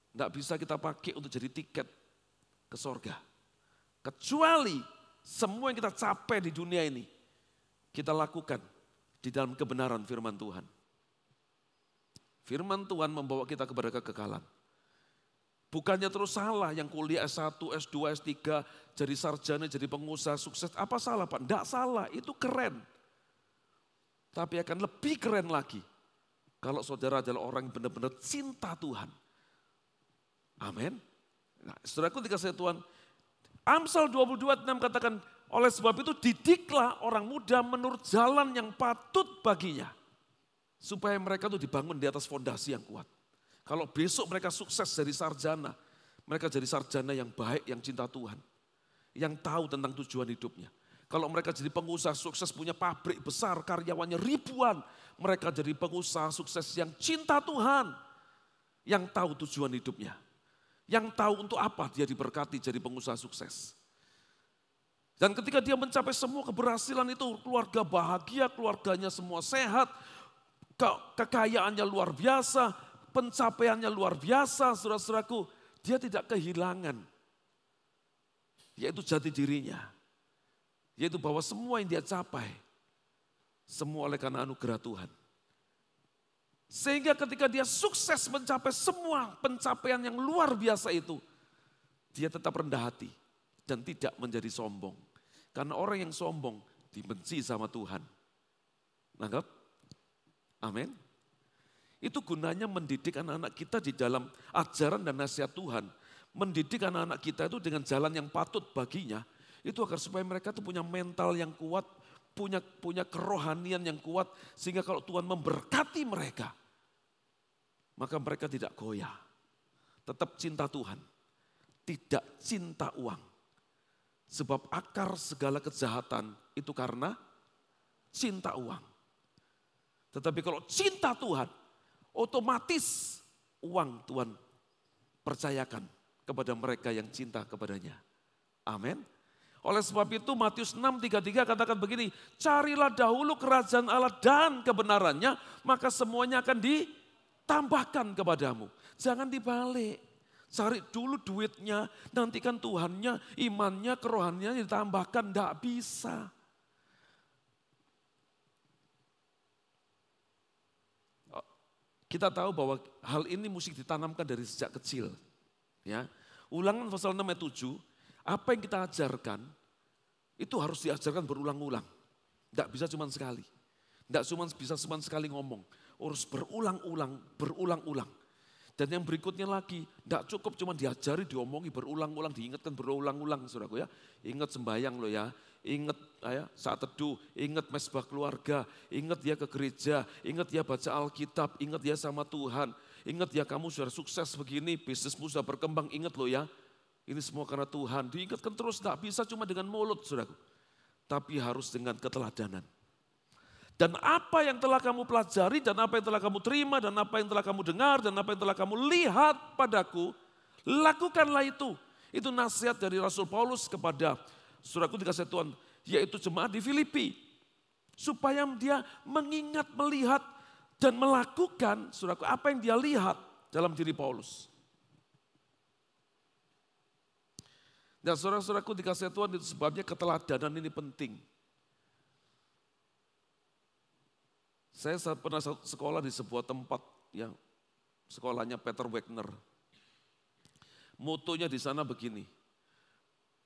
Tidak bisa kita pakai untuk jadi tiket ke sorga. Kecuali semua yang kita capai di dunia ini, kita lakukan di dalam kebenaran firman Tuhan. Firman Tuhan membawa kita kepada kekekalan. Bukannya terus salah yang kuliah S1, S2, S3, jadi sarjana, jadi pengusaha sukses. Apa salah Pak? Tidak salah, itu keren. Tapi akan lebih keren lagi kalau saudara adalah orang yang benar-benar cinta Tuhan. Amin. Nah, saudaraku dikasih Tuhan, Amsal 22:6 katakan, oleh sebab itu didiklah orang muda menurut jalan yang patut baginya. Supaya mereka itu dibangun di atas fondasi yang kuat. Kalau besok mereka sukses jadi sarjana, mereka jadi sarjana yang baik, yang cinta Tuhan. Yang tahu tentang tujuan hidupnya. Kalau mereka jadi pengusaha sukses, punya pabrik besar, karyawannya ribuan. Mereka jadi pengusaha sukses yang cinta Tuhan. Yang tahu tujuan hidupnya. Yang tahu untuk apa dia diberkati jadi pengusaha sukses. Dan ketika dia mencapai semua keberhasilan itu, keluarga bahagia, keluarganya semua sehat, kekayaannya luar biasa, pencapaiannya luar biasa, saudara-saudaraku, dia tidak kehilangan, yaitu jati dirinya, yaitu bahwa semua yang dia capai, semua oleh karena anugerah Tuhan. Sehingga ketika dia sukses mencapai semua pencapaian yang luar biasa itu, dia tetap rendah hati dan tidak menjadi sombong. Karena orang yang sombong dibenci sama Tuhan. Nangkep? Amin. Itu gunanya mendidik anak-anak kita di dalam ajaran dan nasihat Tuhan. Mendidik anak-anak kita itu dengan jalan yang patut baginya. Itu agar supaya mereka itu punya mental yang kuat, punya kerohanian yang kuat. Sehingga kalau Tuhan memberkati mereka, maka mereka tidak goyah. Tetap cinta Tuhan, tidak cinta uang. Sebab akar segala kejahatan itu karena cinta uang. Tetapi kalau cinta Tuhan, otomatis uang Tuhan percayakan kepada mereka yang cinta kepadanya. Amin. Oleh sebab itu Matius 6:33 katakan begini, carilah dahulu kerajaan Allah dan kebenarannya, maka semuanya akan ditambahkan kepadamu. Jangan dibalik. Cari dulu duitnya, nantikan Tuhannya, imannya, kerohaniannya ditambahkan, tidak bisa. Kita tahu bahwa hal ini mesti ditanamkan dari sejak kecil. Ya. Ulangan pasal 6 ayat 7, apa yang kita ajarkan, itu harus diajarkan berulang-ulang. Tidak bisa cuma sekali. Tidak bisa cuma sekali ngomong. Harus berulang-ulang. Dan yang berikutnya lagi, tidak cukup cuma diajari, diomongi berulang-ulang, diingatkan berulang-ulang, saudaraku ya. Ingat sembahyang lo ya, ingat ya, saat teduh, ingat mesbah keluarga, ingat ya ke gereja, ingat ya baca Alkitab, ingat ya sama Tuhan, ingat ya kamu sudah sukses begini, bisnismu sudah berkembang, ingat lo ya. Ini semua karena Tuhan, diingatkan terus, tidak bisa cuma dengan mulut, saudaraku. Tapi harus dengan keteladanan. Dan apa yang telah kamu pelajari, dan apa yang telah kamu terima, dan apa yang telah kamu dengar, dan apa yang telah kamu lihat padaku, lakukanlah itu. Itu nasihat dari Rasul Paulus kepada saudaraku dikasih Tuhan, yaitu jemaat di Filipi. Supaya dia mengingat, melihat, dan melakukan saudaraku apa yang dia lihat dalam diri Paulus. Dan saudara-saudaraku dikasih Tuhan, itu sebabnya keteladanan ini penting. Saya pernah sekolah di sebuah tempat yang sekolahnya Peter Wagner. Motonya di sana begini,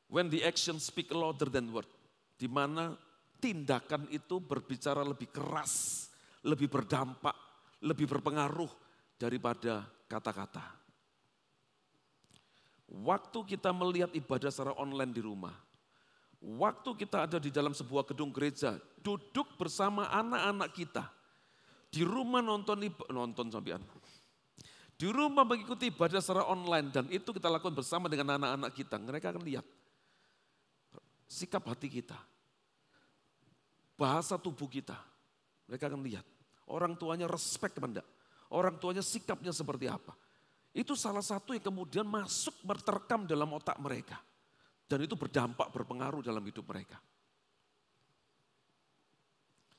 when the action speak louder than word, di mana tindakan itu berbicara lebih keras, lebih berdampak, lebih berpengaruh daripada kata-kata. Waktu kita melihat ibadah secara online di rumah, waktu kita ada di dalam sebuah gedung gereja, duduk bersama anak-anak kita, di rumah nonton sampean. Di rumah mengikuti ibadah secara online dan itu kita lakukan bersama dengan anak-anak kita. Mereka akan lihat sikap hati kita, bahasa tubuh kita. Mereka akan lihat orang tuanya respect apa enggak, orang tuanya sikapnya seperti apa. Itu salah satu yang kemudian masuk terrekam dalam otak mereka. Dan itu berdampak, berpengaruh dalam hidup mereka.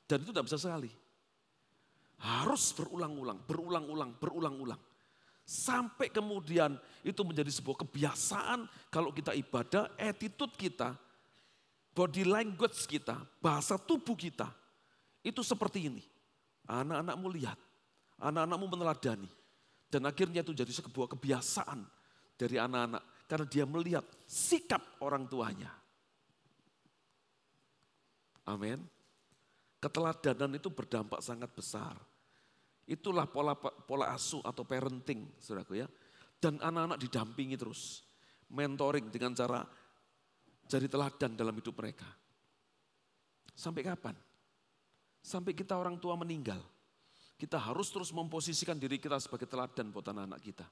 Dan itu tidak bisa sekali. Harus berulang-ulang. Sampai kemudian itu menjadi sebuah kebiasaan kalau kita ibadah, attitude kita, body language kita, bahasa tubuh kita, itu seperti ini. Anak-anakmu lihat, anak-anakmu meneladani. Dan akhirnya itu jadi sebuah kebiasaan dari anak-anak. Karena dia melihat sikap orang tuanya. Amin. Keteladanan itu berdampak sangat besar. Itulah pola asuh atau parenting, saudaraku ya. Dan anak-anak didampingi terus. Mentoring dengan cara jadi teladan dalam hidup mereka. Sampai kapan? Sampai kita orang tua meninggal. Kita harus terus memposisikan diri kita sebagai teladan buat anak-anak kita.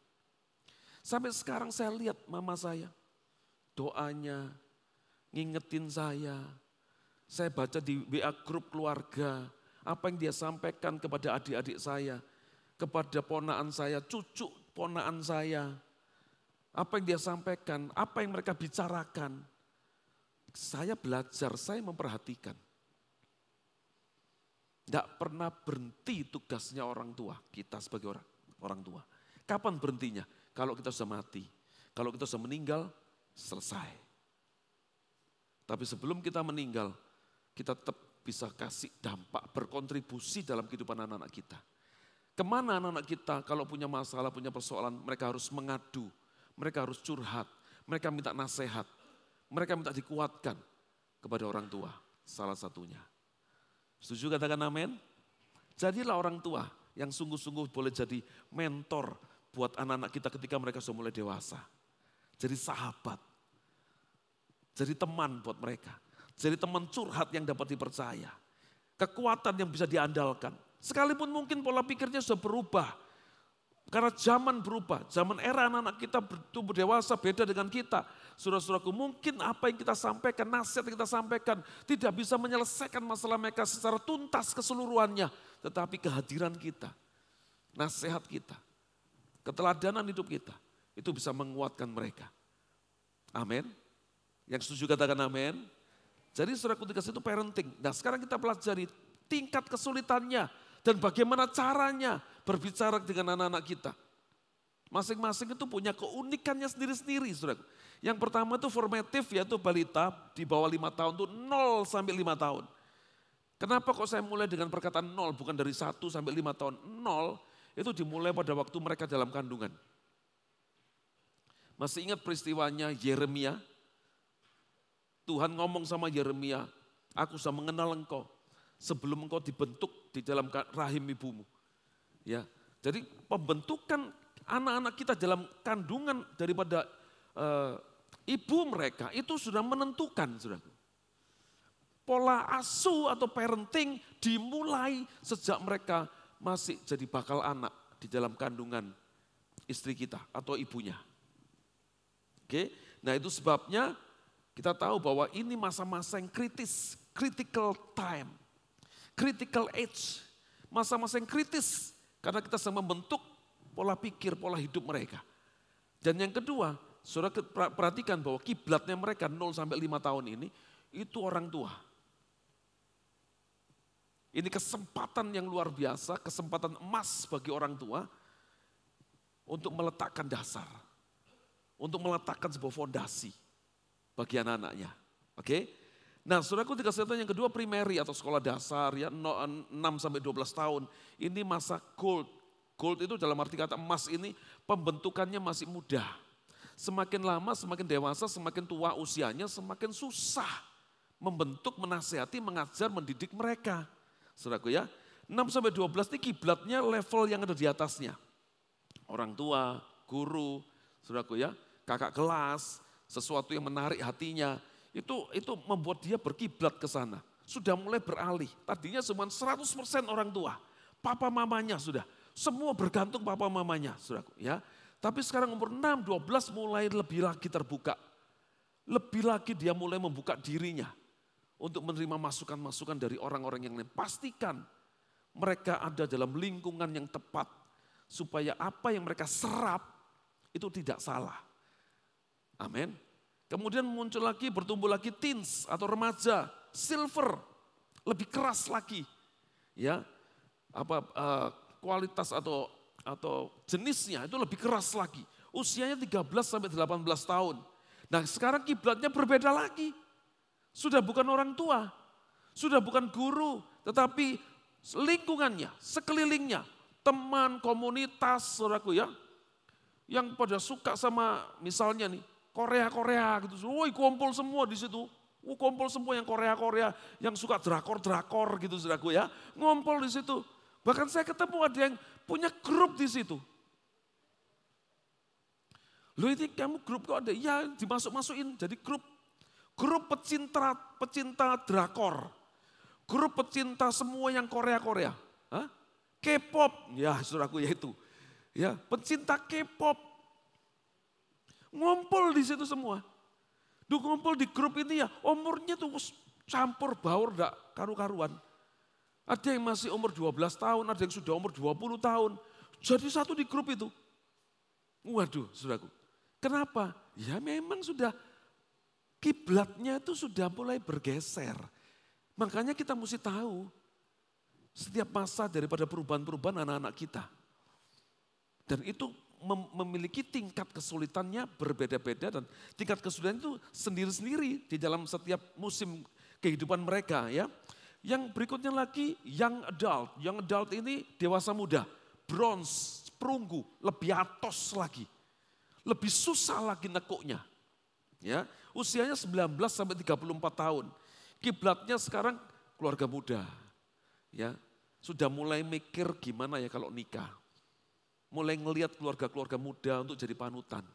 Sampai sekarang saya lihat mama saya, doanya, ngingetin saya baca di WA grup keluarga, apa yang dia sampaikan kepada adik-adik saya, kepada ponaan saya, cucu ponaan saya, apa yang dia sampaikan, apa yang mereka bicarakan. Saya belajar, saya memperhatikan. Tidak pernah berhenti tugasnya orang tua, kita sebagai orang tua. Kapan berhentinya? Kalau kita sudah mati, kalau kita sudah meninggal, selesai. Tapi sebelum kita meninggal, kita tetap bisa kasih dampak, berkontribusi dalam kehidupan anak-anak kita. Kemana anak-anak kita kalau punya masalah, punya persoalan, mereka harus mengadu, mereka harus curhat, mereka minta nasihat, mereka minta dikuatkan kepada orang tua, salah satunya. Setuju katakan amin? Jadilah orang tua yang sungguh-sungguh boleh jadi mentor buat anak-anak kita ketika mereka sudah mulai dewasa. Jadi sahabat, jadi teman buat mereka, jadi teman curhat yang dapat dipercaya, kekuatan yang bisa diandalkan. Sekalipun mungkin pola pikirnya sudah berubah, karena zaman berubah, zaman era anak-anak kita bertumbuh dewasa beda dengan kita. Saudara-saudaraku, mungkin apa yang kita sampaikan, nasihat yang kita sampaikan tidak bisa menyelesaikan masalah mereka secara tuntas keseluruhannya. Tetapi kehadiran kita, nasihat kita, keteladanan hidup kita, itu bisa menguatkan mereka. Amin. Yang setuju katakan amin. Jadi saudaraku dikasih itu parenting. Nah sekarang kita pelajari tingkat kesulitannya dan bagaimana caranya berbicara dengan anak-anak kita. Masing-masing itu punya keunikannya sendiri-sendiri, saudaraku. Yang pertama itu formatif, yaitu balita di bawah 5 tahun itu 0 sampai 5 tahun. Kenapa kok saya mulai dengan perkataan 0 bukan dari 1 sampai 5 tahun? 0 itu dimulai pada waktu mereka dalam kandungan. Masih ingat peristiwanya Yeremia? Tuhan ngomong sama Yeremia, aku sudah mengenal engkau sebelum engkau dibentuk di dalam rahim ibumu. Ya, jadi pembentukan anak-anak kita dalam kandungan daripada ibu mereka itu sudah menentukan, saudara. Pola asuh atau parenting dimulai sejak mereka masih jadi bakal anak di dalam kandungan istri kita atau ibunya. Oke, nah itu sebabnya kita tahu bahwa ini masa-masa yang kritis, critical time, critical age, masa-masa yang kritis karena kita sedang membentuk pola pikir, pola hidup mereka. Dan yang kedua, saudara perhatikan bahwa kiblatnya mereka 0 sampai 5 tahun ini itu orang tua. Ini kesempatan yang luar biasa, kesempatan emas bagi orang tua untuk meletakkan dasar, untuk meletakkan sebuah fondasi bagi anak-anaknya. Oke? Nah, saudaraku dikasih yang kedua primary atau sekolah dasar ya 6 sampai 12 tahun. Ini masa gold. Gold itu dalam arti kata emas ini pembentukannya masih mudah. Semakin lama, semakin dewasa, semakin tua usianya, semakin susah membentuk, menasihati, mengajar, mendidik mereka. Saudaraku ya, 6 sampai 12 ini kiblatnya level yang ada di atasnya. Orang tua, guru, saudaraku ya, kakak kelas, sesuatu yang menarik hatinya, itu membuat dia berkiblat ke sana. Sudah mulai beralih, tadinya cuma 100% orang tua, papa mamanya sudah. Semua bergantung papa mamanya, saudaraku ya. Tapi sekarang umur 6, 12 mulai lebih lagi terbuka. Lebih lagi dia mulai membuka dirinya untuk menerima masukan-masukan dari orang-orang yang lain. Pastikan mereka ada dalam lingkungan yang tepat supaya apa yang mereka serap itu tidak salah. Amin. Kemudian muncul lagi, bertumbuh lagi teens atau remaja, silver, lebih keras lagi. Ya, kualitas atau jenisnya itu lebih keras lagi. Usianya 13 sampai 18 tahun. Nah sekarang kiblatnya berbeda lagi. Sudah bukan orang tua, sudah bukan guru, tetapi lingkungannya, sekelilingnya, teman, komunitas, saudaraku ya, yang pada suka sama misalnya nih, Korea gitu, woi kumpul semua di situ, kumpul semua yang Korea, yang suka drakor gitu, saudaraku ya, ngumpul di situ. Bahkan saya ketemu ada yang punya grup di situ. Loh ini kamu grup kok ada? Ya dimasuk-masukin jadi grup pecinta drakor. Grup pecinta semua yang Korea. K-pop, ya saudaraku ya itu. Ya, pecinta K-pop. Ngumpul di situ semua. Ngumpul di grup ini ya, umurnya tuh campur baur enggak karu-karuan. Ada yang masih umur 12 tahun, ada yang sudah umur 20 tahun. Jadi satu di grup itu. Waduh, saudaraku. Kenapa? Ya memang sudah kiblatnya itu sudah mulai bergeser. Makanya kita mesti tahu setiap masa daripada perubahan-perubahan anak-anak kita. Dan itu memiliki tingkat kesulitannya berbeda-beda dan tingkat kesulitan itu sendiri-sendiri di dalam setiap musim kehidupan mereka ya. Yang berikutnya lagi young adult. Young adult ini dewasa muda, bronze, perunggu, lebih atos lagi. Lebih susah lagi nekuknya. Ya, usianya 19 sampai 34 tahun. Kiblatnya sekarang keluarga muda. Ya. sudah mulai mikir gimana ya kalau nikah. Mulai ngelihat keluarga-keluarga muda untuk jadi panutan.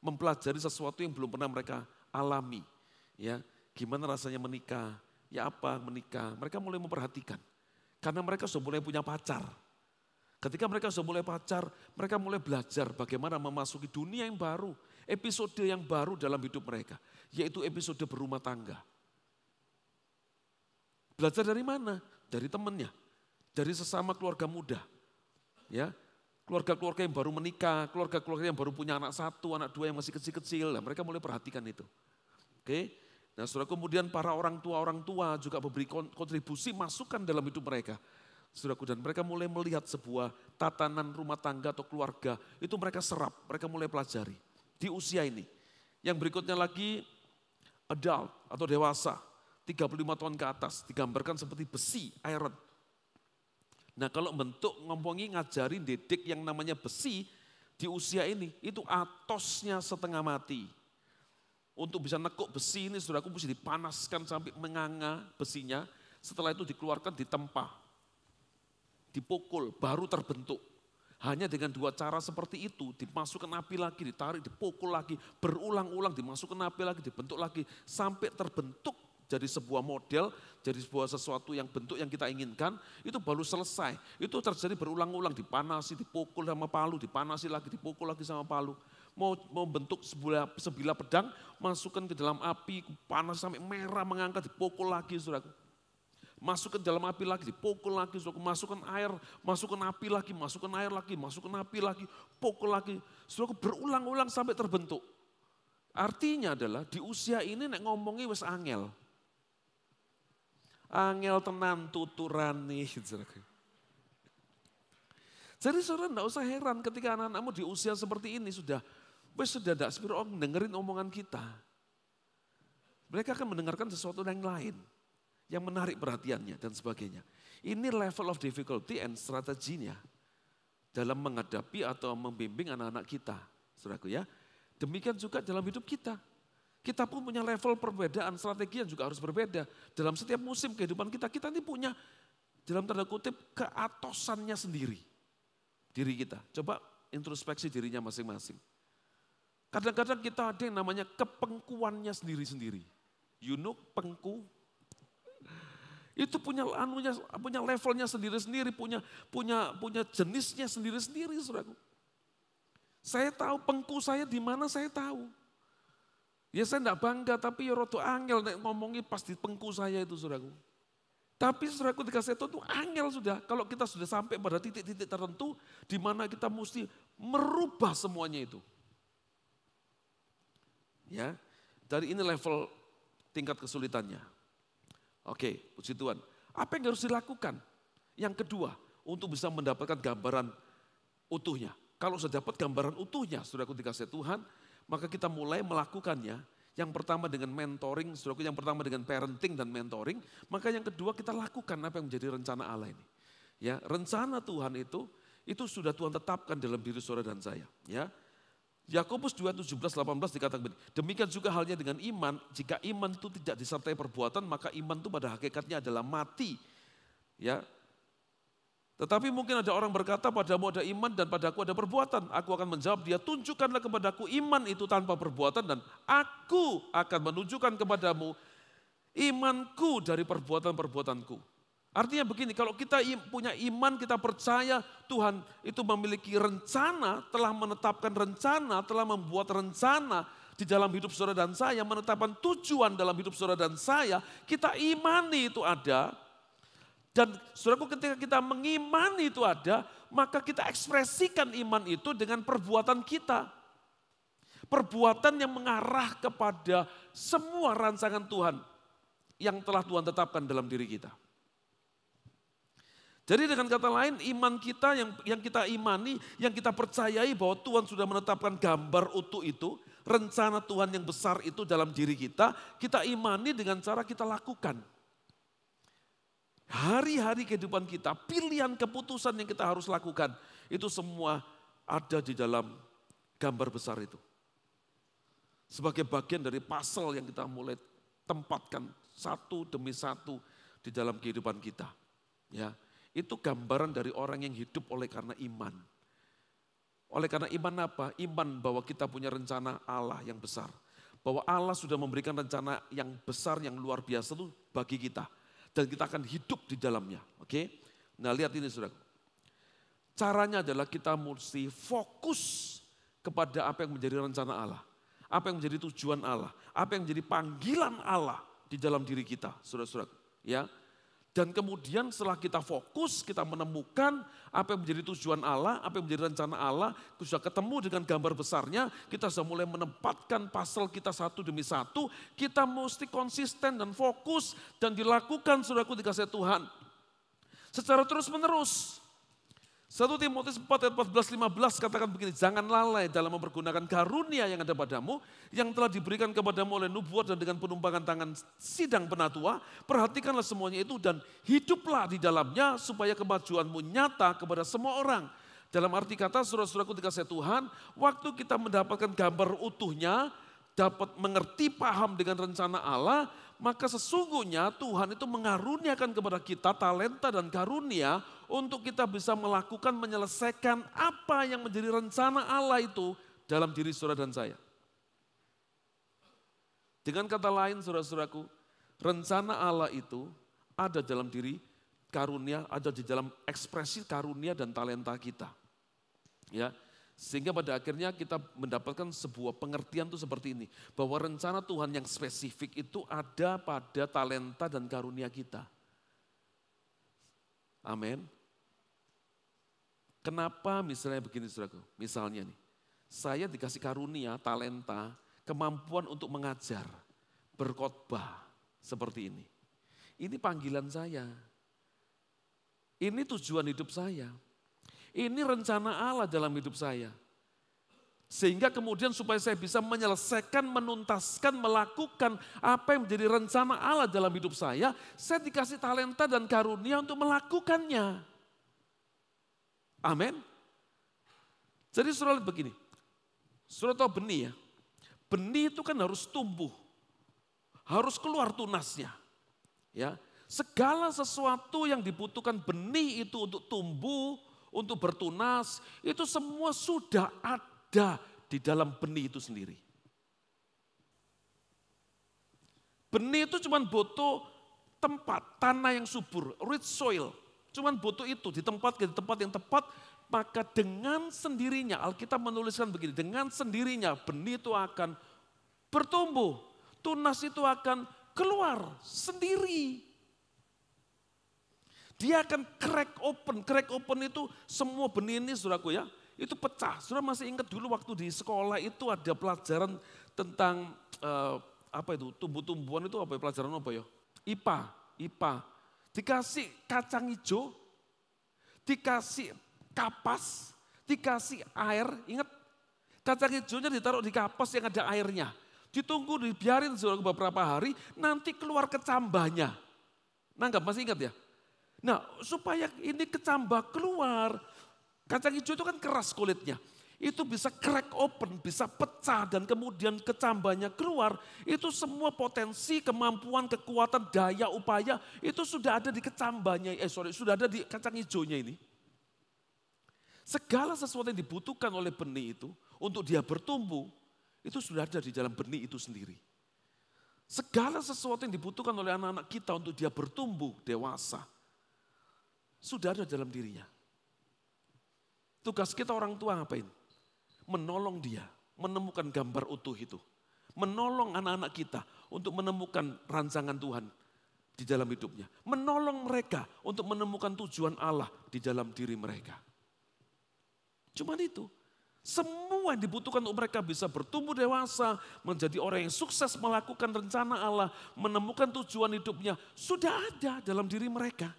Mempelajari sesuatu yang belum pernah mereka alami. Ya, gimana rasanya menikah, ya apa menikah. Mereka mulai memperhatikan. Karena mereka sudah mulai punya pacar. Ketika mereka sudah mulai pacar, mereka mulai belajar bagaimana memasuki dunia yang baru. Episode yang baru dalam hidup mereka. Yaitu episode berumah tangga. Belajar dari mana? Dari temannya. Dari sesama keluarga muda. Ya, keluarga-keluarga yang baru menikah, keluarga-keluarga yang baru punya anak 1, anak 2 yang masih kecil-kecil. Nah, mereka mulai perhatikan itu. Oke. Nah, saudara, kemudian para orang tua juga memberi kontribusi masukan dalam hidup mereka. Saudaraku, dan mereka mulai melihat sebuah tatanan rumah tangga atau keluarga, itu mereka serap, mereka mulai pelajari di usia ini. Yang berikutnya lagi adult atau dewasa, 35 tahun ke atas, digambarkan seperti besi, iron. Nah, kalau bentuk ngomongin ngajarin didik yang namanya besi di usia ini, itu atosnya setengah mati. Untuk bisa nekuk besi ini, saudaraku, mesti dipanaskan sampai menganga besinya, setelah itu dikeluarkan ditempa. Dipukul, baru terbentuk. Hanya dengan 2 cara seperti itu, dimasukkan api lagi, ditarik, dipukul lagi, berulang-ulang, dimasukkan api lagi, dibentuk lagi, sampai terbentuk jadi sebuah model, jadi sebuah sesuatu yang bentuk yang kita inginkan, itu baru selesai. Itu terjadi berulang-ulang, dipanasi, dipukul sama palu, dipanasi lagi, dipukul lagi sama palu. Mau bentuk sebilah pedang, masukkan ke dalam api, panas sampai merah, mengangkat, dipukul lagi, saudaraku. Masukkan dalam api lagi, dipukul lagi, masukkan air, masukkan api lagi, masukkan air lagi, masukkan api lagi, pukul lagi. Saudaraku, berulang-ulang sampai terbentuk. Artinya adalah di usia ini nek ngomongi wis angel. Angel tenan tuturani. Jadi saudara enggak usah heran ketika anak-anakmu di usia seperti ini sudah enggak sepiro dengerin omongan kita. Mereka akan mendengarkan sesuatu yang lain. Yang menarik perhatiannya dan sebagainya. Ini level of difficulty and strateginya dalam menghadapi atau membimbing anak-anak kita, saudaraku ya. Demikian juga dalam hidup kita. Kita pun punya level perbedaan, strategi yang juga harus berbeda. Dalam setiap musim kehidupan kita ini punya dalam tanda kutip keatosannya sendiri. Diri kita, coba introspeksi dirinya masing-masing. Kadang-kadang kita ada yang namanya kepengkuannya sendiri-sendiri. Yunuk, pengku, itu punya levelnya sendiri-sendiri, punya jenisnya sendiri-sendiri, saudaraku. Saya tahu pengku saya di mana, saya tahu. Ya saya enggak bangga, tapi ya rodo angel ngomongi pas di pengku saya itu, saudaraku. Tapi saudaraku dikasih itu angel sudah. Kalau kita sudah sampai pada titik-titik tertentu, di mana kita mesti merubah semuanya itu. Ya, dari ini level tingkat kesulitannya. Oke, puji Tuhan. Apa yang harus dilakukan? Yang kedua, untuk bisa mendapatkan gambaran utuhnya. Kalau sudah dapat gambaran utuhnya, saudaraku dikasih Tuhan, maka kita mulai melakukannya. Yang pertama dengan mentoring, saudaraku, yang pertama dengan parenting dan mentoring, maka yang kedua kita lakukan apa yang menjadi rencana Allah ini. Ya, rencana Tuhan itu sudah Tuhan tetapkan dalam diri saudara dan saya. Ya, Yakobus 2:17-18 dikatakan begini, demikian juga halnya dengan iman, jika iman itu tidak disertai perbuatan, maka iman itu pada hakikatnya adalah mati. Ya. Tetapi mungkin ada orang berkata, padamu ada iman dan padaku ada perbuatan. Aku akan menjawab dia, tunjukkanlah kepadaku iman itu tanpa perbuatan dan aku akan menunjukkan kepadamu imanku dari perbuatan-perbuatanku. Artinya begini, kalau kita punya iman, kita percaya Tuhan itu memiliki rencana, telah menetapkan rencana, telah membuat rencana di dalam hidup saudara dan saya, menetapkan tujuan dalam hidup saudara dan saya, kita imani itu ada. Dan saudaraku ketika kita mengimani itu ada, maka kita ekspresikan iman itu dengan perbuatan kita. Perbuatan yang mengarah kepada semua rancangan Tuhan yang telah Tuhan tetapkan dalam diri kita. Jadi dengan kata lain iman kita yang kita imani, yang kita percayai bahwa Tuhan sudah menetapkan gambar utuh itu, rencana Tuhan yang besar itu dalam diri kita imani dengan cara kita lakukan. Hari-hari kehidupan kita, pilihan keputusan yang kita harus lakukan, itu semua ada di dalam gambar besar itu. Sebagai bagian dari pasal yang kita mulai tempatkan satu demi satu di dalam kehidupan kita. Ya. itu gambaran dari orang yang hidup oleh karena iman. Oleh karena iman apa? Iman bahwa kita punya rencana Allah yang besar. Bahwa Allah sudah memberikan rencana yang besar, yang luar biasa itu bagi kita. Dan kita akan hidup di dalamnya. Oke? Nah lihat ini saudara. Caranya adalah kita mesti fokus kepada apa yang menjadi rencana Allah. Apa yang menjadi tujuan Allah. Apa yang menjadi panggilan Allah di dalam diri kita. Saudara-saudara. Ya. Dan kemudian setelah kita fokus, kita menemukan apa yang menjadi tujuan Allah, apa yang menjadi rencana Allah, sudah ketemu dengan gambar besarnya, kita sudah mulai menempatkan pasal kita satu demi satu, kita mesti konsisten dan fokus dan dilakukan saudaraku dikasih Tuhan. Secara terus menerus. 1 Timotius 4 ayat 14-15 katakan begini, jangan lalai dalam mempergunakan karunia yang ada padamu, yang telah diberikan kepadamu oleh nubuat dan dengan penumpangan tangan sidang penatua, perhatikanlah semuanya itu dan hiduplah di dalamnya supaya kemajuanmu nyata kepada semua orang. Dalam arti kata saudara-saudaraku dikasih Tuhan, waktu kita mendapatkan gambar utuhnya, dapat mengerti paham dengan rencana Allah, maka sesungguhnya Tuhan itu mengaruniakan kepada kita talenta dan karunia untuk kita bisa melakukan, menyelesaikan apa yang menjadi rencana Allah itu dalam diri saudara dan saya. Dengan kata lain saudara-saudaraku, rencana Allah itu ada dalam diri karunia, ada di dalam ekspresi karunia dan talenta kita. Ya. Sehingga pada akhirnya kita mendapatkan sebuah pengertian itu seperti ini. Bahwa rencana Tuhan yang spesifik itu ada pada talenta dan karunia kita. Amin. Kenapa misalnya begini saudaraku? Misalnya nih, saya dikasih karunia, talenta, kemampuan untuk mengajar, berkhotbah seperti ini. Ini panggilan saya. Ini tujuan hidup saya. Ini rencana Allah dalam hidup saya. Sehingga kemudian supaya saya bisa menyelesaikan, menuntaskan, melakukan apa yang menjadi rencana Allah dalam hidup saya dikasih talenta dan karunia untuk melakukannya. Amin. Jadi saudara lihat begini, saudara tahu benih ya, benih itu kan harus tumbuh, harus keluar tunasnya. Ya, segala sesuatu yang dibutuhkan benih itu untuk tumbuh, untuk bertunas, itu semua sudah ada di dalam benih itu sendiri. Benih itu cuma butuh tempat, tanah yang subur, rich soil. Cuma butuh itu, di tempat yang tepat, maka dengan sendirinya, Alkitab menuliskan begini, dengan sendirinya benih itu akan bertumbuh, tunas itu akan keluar sendiri. Dia akan crack open itu semua benih ini saudaraku ya, itu pecah. Saudara masih ingat dulu waktu di sekolah itu ada pelajaran tentang apa itu, tumbuh-tumbuhan itu apa ya, pelajaran apa ya? IPA. Dikasih kacang hijau, dikasih kapas, dikasih air, ingat kacang hijaunya ditaruh di kapas yang ada airnya. Ditunggu, dibiarin saudara beberapa hari, nanti keluar kecambahnya. Nanggap, masih ingat ya? Nah, supaya ini kecambah keluar, kacang hijau itu kan keras kulitnya. Itu bisa crack open, bisa pecah dan kemudian kecambahnya keluar. Itu semua potensi, kemampuan, kekuatan, daya, upaya itu sudah ada di kecambahnya, sudah ada di kacang hijaunya ini. Segala sesuatu yang dibutuhkan oleh benih itu untuk dia bertumbuh, itu sudah ada di dalam benih itu sendiri. Segala sesuatu yang dibutuhkan oleh anak-anak kita untuk dia bertumbuh dewasa, sudah ada dalam dirinya. Tugas kita orang tua ngapain? Menolong dia, menemukan gambar utuh itu. Menolong anak-anak kita untuk menemukan rancangan Tuhan di dalam hidupnya. Menolong mereka untuk menemukan tujuan Allah di dalam diri mereka. Cuman itu. Semua yang dibutuhkan untuk mereka bisa bertumbuh dewasa, menjadi orang yang sukses melakukan rencana Allah, menemukan tujuan hidupnya, sudah ada dalam diri mereka.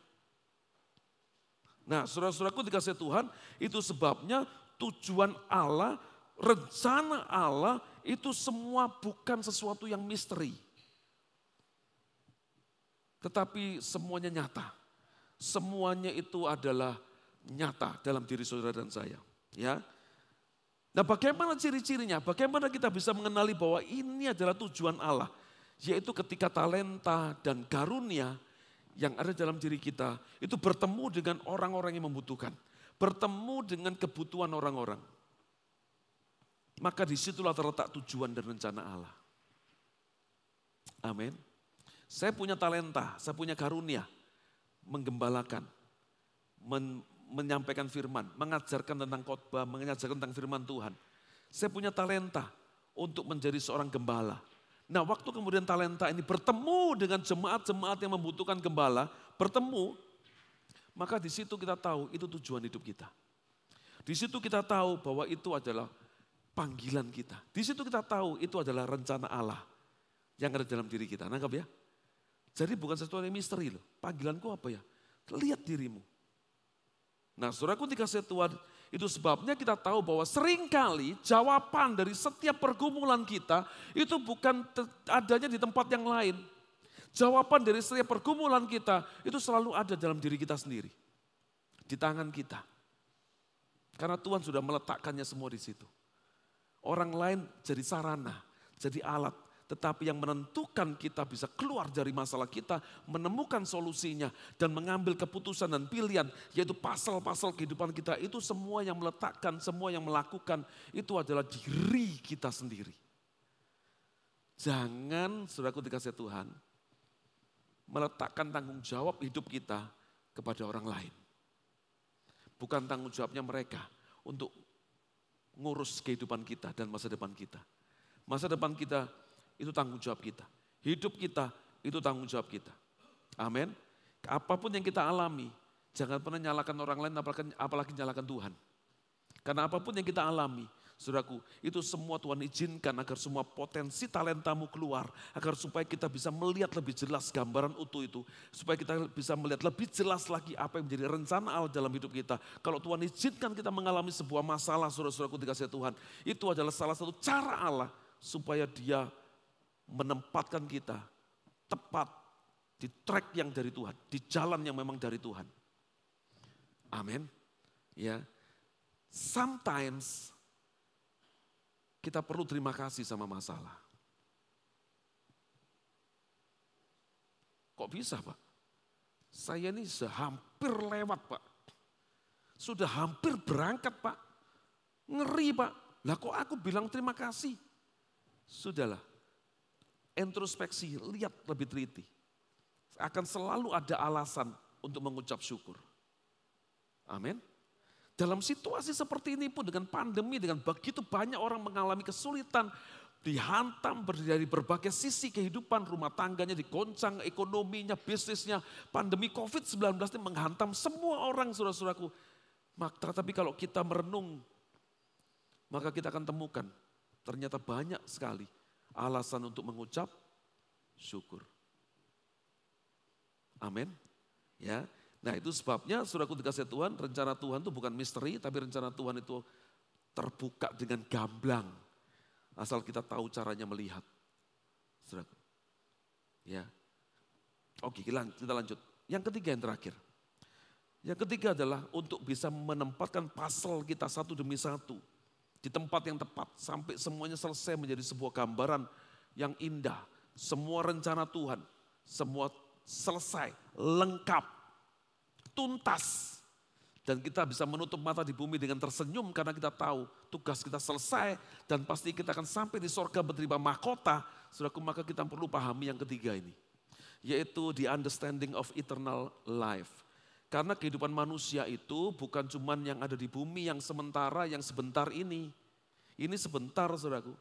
Nah, saudara-saudaraku dikasih Tuhan, itu sebabnya tujuan Allah, rencana Allah itu semua bukan sesuatu yang misteri. Tetapi semuanya nyata. Semuanya itu adalah nyata dalam diri saudara dan saya. Ya. Nah, bagaimana ciri-cirinya? Bagaimana kita bisa mengenali bahwa ini adalah tujuan Allah? Yaitu ketika talenta dan karunia yang ada dalam diri kita itu bertemu dengan orang-orang yang membutuhkan. Bertemu dengan kebutuhan orang-orang. Maka disitulah terletak tujuan dan rencana Allah. Amin. Saya punya talenta, saya punya karunia. Menggembalakan, menyampaikan firman, mengajarkan tentang khotbah, mengajarkan tentang firman Tuhan. Saya punya talenta untuk menjadi seorang gembala. Nah, waktu kemudian talenta ini bertemu dengan jemaat-jemaat yang membutuhkan gembala, bertemu, maka di situ kita tahu itu tujuan hidup kita. Di situ kita tahu bahwa itu adalah panggilan kita. Di situ kita tahu itu adalah rencana Allah yang ada dalam diri kita. Nangkap ya? Jadi bukan sesuatu yang misteri loh. Panggilanku apa ya? Lihat dirimu. Nah, saudaraku dikasih Tuhan, itu sebabnya kita tahu bahwa seringkali jawaban dari setiap pergumulan kita itu bukan adanya di tempat yang lain. Jawaban dari setiap pergumulan kita itu selalu ada dalam diri kita sendiri. Di tangan kita. Karena Tuhan sudah meletakkannya semua di situ. Orang lain jadi sarana, jadi alat. Tetapi yang menentukan kita bisa keluar dari masalah kita, menemukan solusinya, dan mengambil keputusan dan pilihan, yaitu pasal-pasal kehidupan kita, itu semua yang meletakkan, semua yang melakukan, itu adalah diri kita sendiri. Jangan, saudaraku dikasih Tuhan, meletakkan tanggung jawab hidup kita kepada orang lain. Bukan tanggung jawabnya mereka untuk ngurus kehidupan kita dan masa depan kita. Masa depan kita itu tanggung jawab kita. Hidup kita itu tanggung jawab kita. Amin. Apapun yang kita alami, jangan pernah nyalakan orang lain apalagi nyalakan Tuhan. Karena apapun yang kita alami, saudaraku, itu semua Tuhan izinkan agar semua potensi talentamu keluar. Agar supaya kita bisa melihat lebih jelas gambaran utuh itu. Supaya kita bisa melihat lebih jelas lagi apa yang menjadi rencana Allah dalam hidup kita. Kalau Tuhan izinkan kita mengalami sebuah masalah, saudara-saudaraku dikasih Tuhan. Itu adalah salah satu cara Allah supaya Dia menempatkan kita tepat di track yang dari Tuhan, di jalan yang memang dari Tuhan. Amin. Ya. Sometimes kita perlu terima kasih sama masalah. Kok bisa, Pak? Saya ini hampir lewat, Pak. Sudah hampir berangkat, Pak. Ngeri, Pak. Lah kok aku bilang terima kasih? Sudahlah. Introspeksi, lihat lebih teliti. Akan selalu ada alasan untuk mengucap syukur. Amin. Dalam situasi seperti ini pun dengan pandemi, dengan begitu banyak orang mengalami kesulitan, dihantam dari berbagai sisi kehidupan, rumah tangganya digoncang, ekonominya, bisnisnya, pandemi COVID-19 ini menghantam semua orang, saudara-saudaraku. Tetapi kalau kita merenung, maka kita akan temukan ternyata banyak sekali alasan untuk mengucap syukur. Amin. Ya. Nah, itu sebabnya saudaraku dikasih Tuhan, rencana Tuhan itu bukan misteri, tapi rencana Tuhan itu terbuka dengan gamblang. Asal kita tahu caranya melihat. Saudaraku. Ya. Oke, kita lanjut. Yang ketiga yang terakhir. Yang ketiga adalah untuk bisa menempatkan pasal kita satu demi satu di tempat yang tepat sampai semuanya selesai menjadi sebuah gambaran yang indah. Semua rencana Tuhan, semua selesai, lengkap, tuntas. Dan kita bisa menutup mata di bumi dengan tersenyum karena kita tahu tugas kita selesai dan pasti kita akan sampai di sorga menerima mahkota. Saudaraku, maka kita perlu pahami yang ketiga ini, yaitu the understanding of eternal life. Karena kehidupan manusia itu bukan cuman yang ada di bumi yang sementara, yang sebentar ini. Ini sebentar, saudaraku.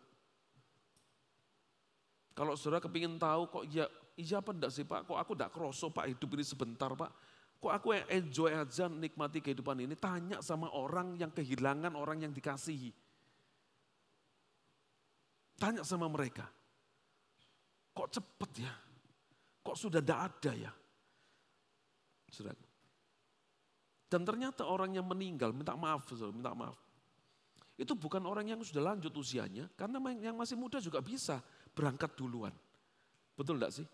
Kalau saudara kepingin tahu kok iya apa enggak sih Pak? Kok aku enggak kroso Pak hidup ini sebentar Pak? Kok aku enjoy aja nikmati kehidupan ini? Tanya sama orang yang kehilangan orang yang dikasihi. Tanya sama mereka. Kok cepet ya? Kok sudah enggak ada ya? Saudaraku. Dan ternyata orang yang meninggal, minta maaf, itu bukan orang yang sudah lanjut usianya, karena yang masih muda juga bisa berangkat duluan. Betul enggak sih?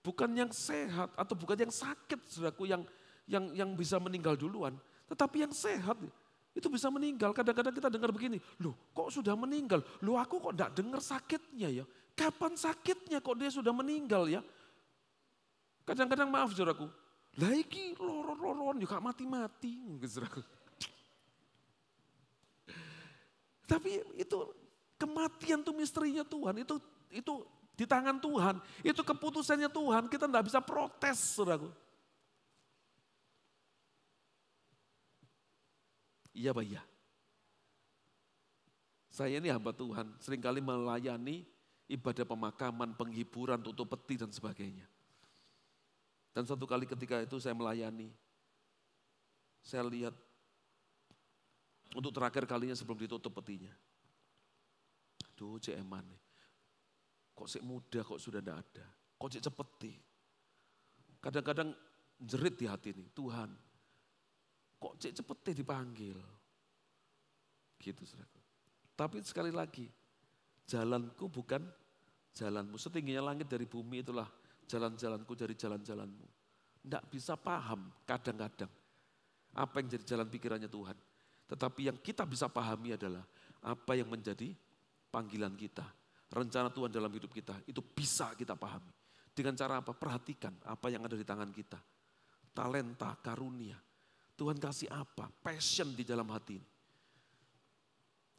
Bukan yang sehat atau bukan yang sakit, saudaraku, yang bisa meninggal duluan. Tetapi yang sehat itu bisa meninggal. Kadang-kadang kita dengar begini, loh kok sudah meninggal? Loh aku kok enggak dengar sakitnya ya? Kapan sakitnya kok dia sudah meninggal ya? Kadang-kadang maaf saudaraku, lah iki loron-loron juga mati-mati, saudaraku. Tapi itu kematian itu misterinya Tuhan, itu di tangan Tuhan, itu keputusannya Tuhan, kita tidak bisa protes, saudaraku. Iya Pak, iya. Saya ini hamba Tuhan, seringkali melayani ibadah pemakaman, penghiburan, tutup peti dan sebagainya. Dan satu kali ketika itu saya melayani, saya lihat untuk terakhir kalinya sebelum ditutup petinya. Aduh cek eman nih, kok sik muda kok sudah tidak ada, kok cek cepeti. Kadang-kadang jerit di hati ini, Tuhan kok cek cepeti dipanggil. Gitu saudaraku. Tapi sekali lagi, jalanku bukan jalanmu. Setingginya langit dari bumi itulah jalan-jalanku dari jalan-jalanmu. Tidak bisa paham kadang-kadang apa yang jadi jalan pikirannya Tuhan. Tetapi yang kita bisa pahami adalah apa yang menjadi panggilan kita. Rencana Tuhan dalam hidup kita itu bisa kita pahami. Dengan cara apa? Perhatikan apa yang ada di tangan kita. Talenta, karunia. Tuhan kasih apa? Passion di dalam hati ini.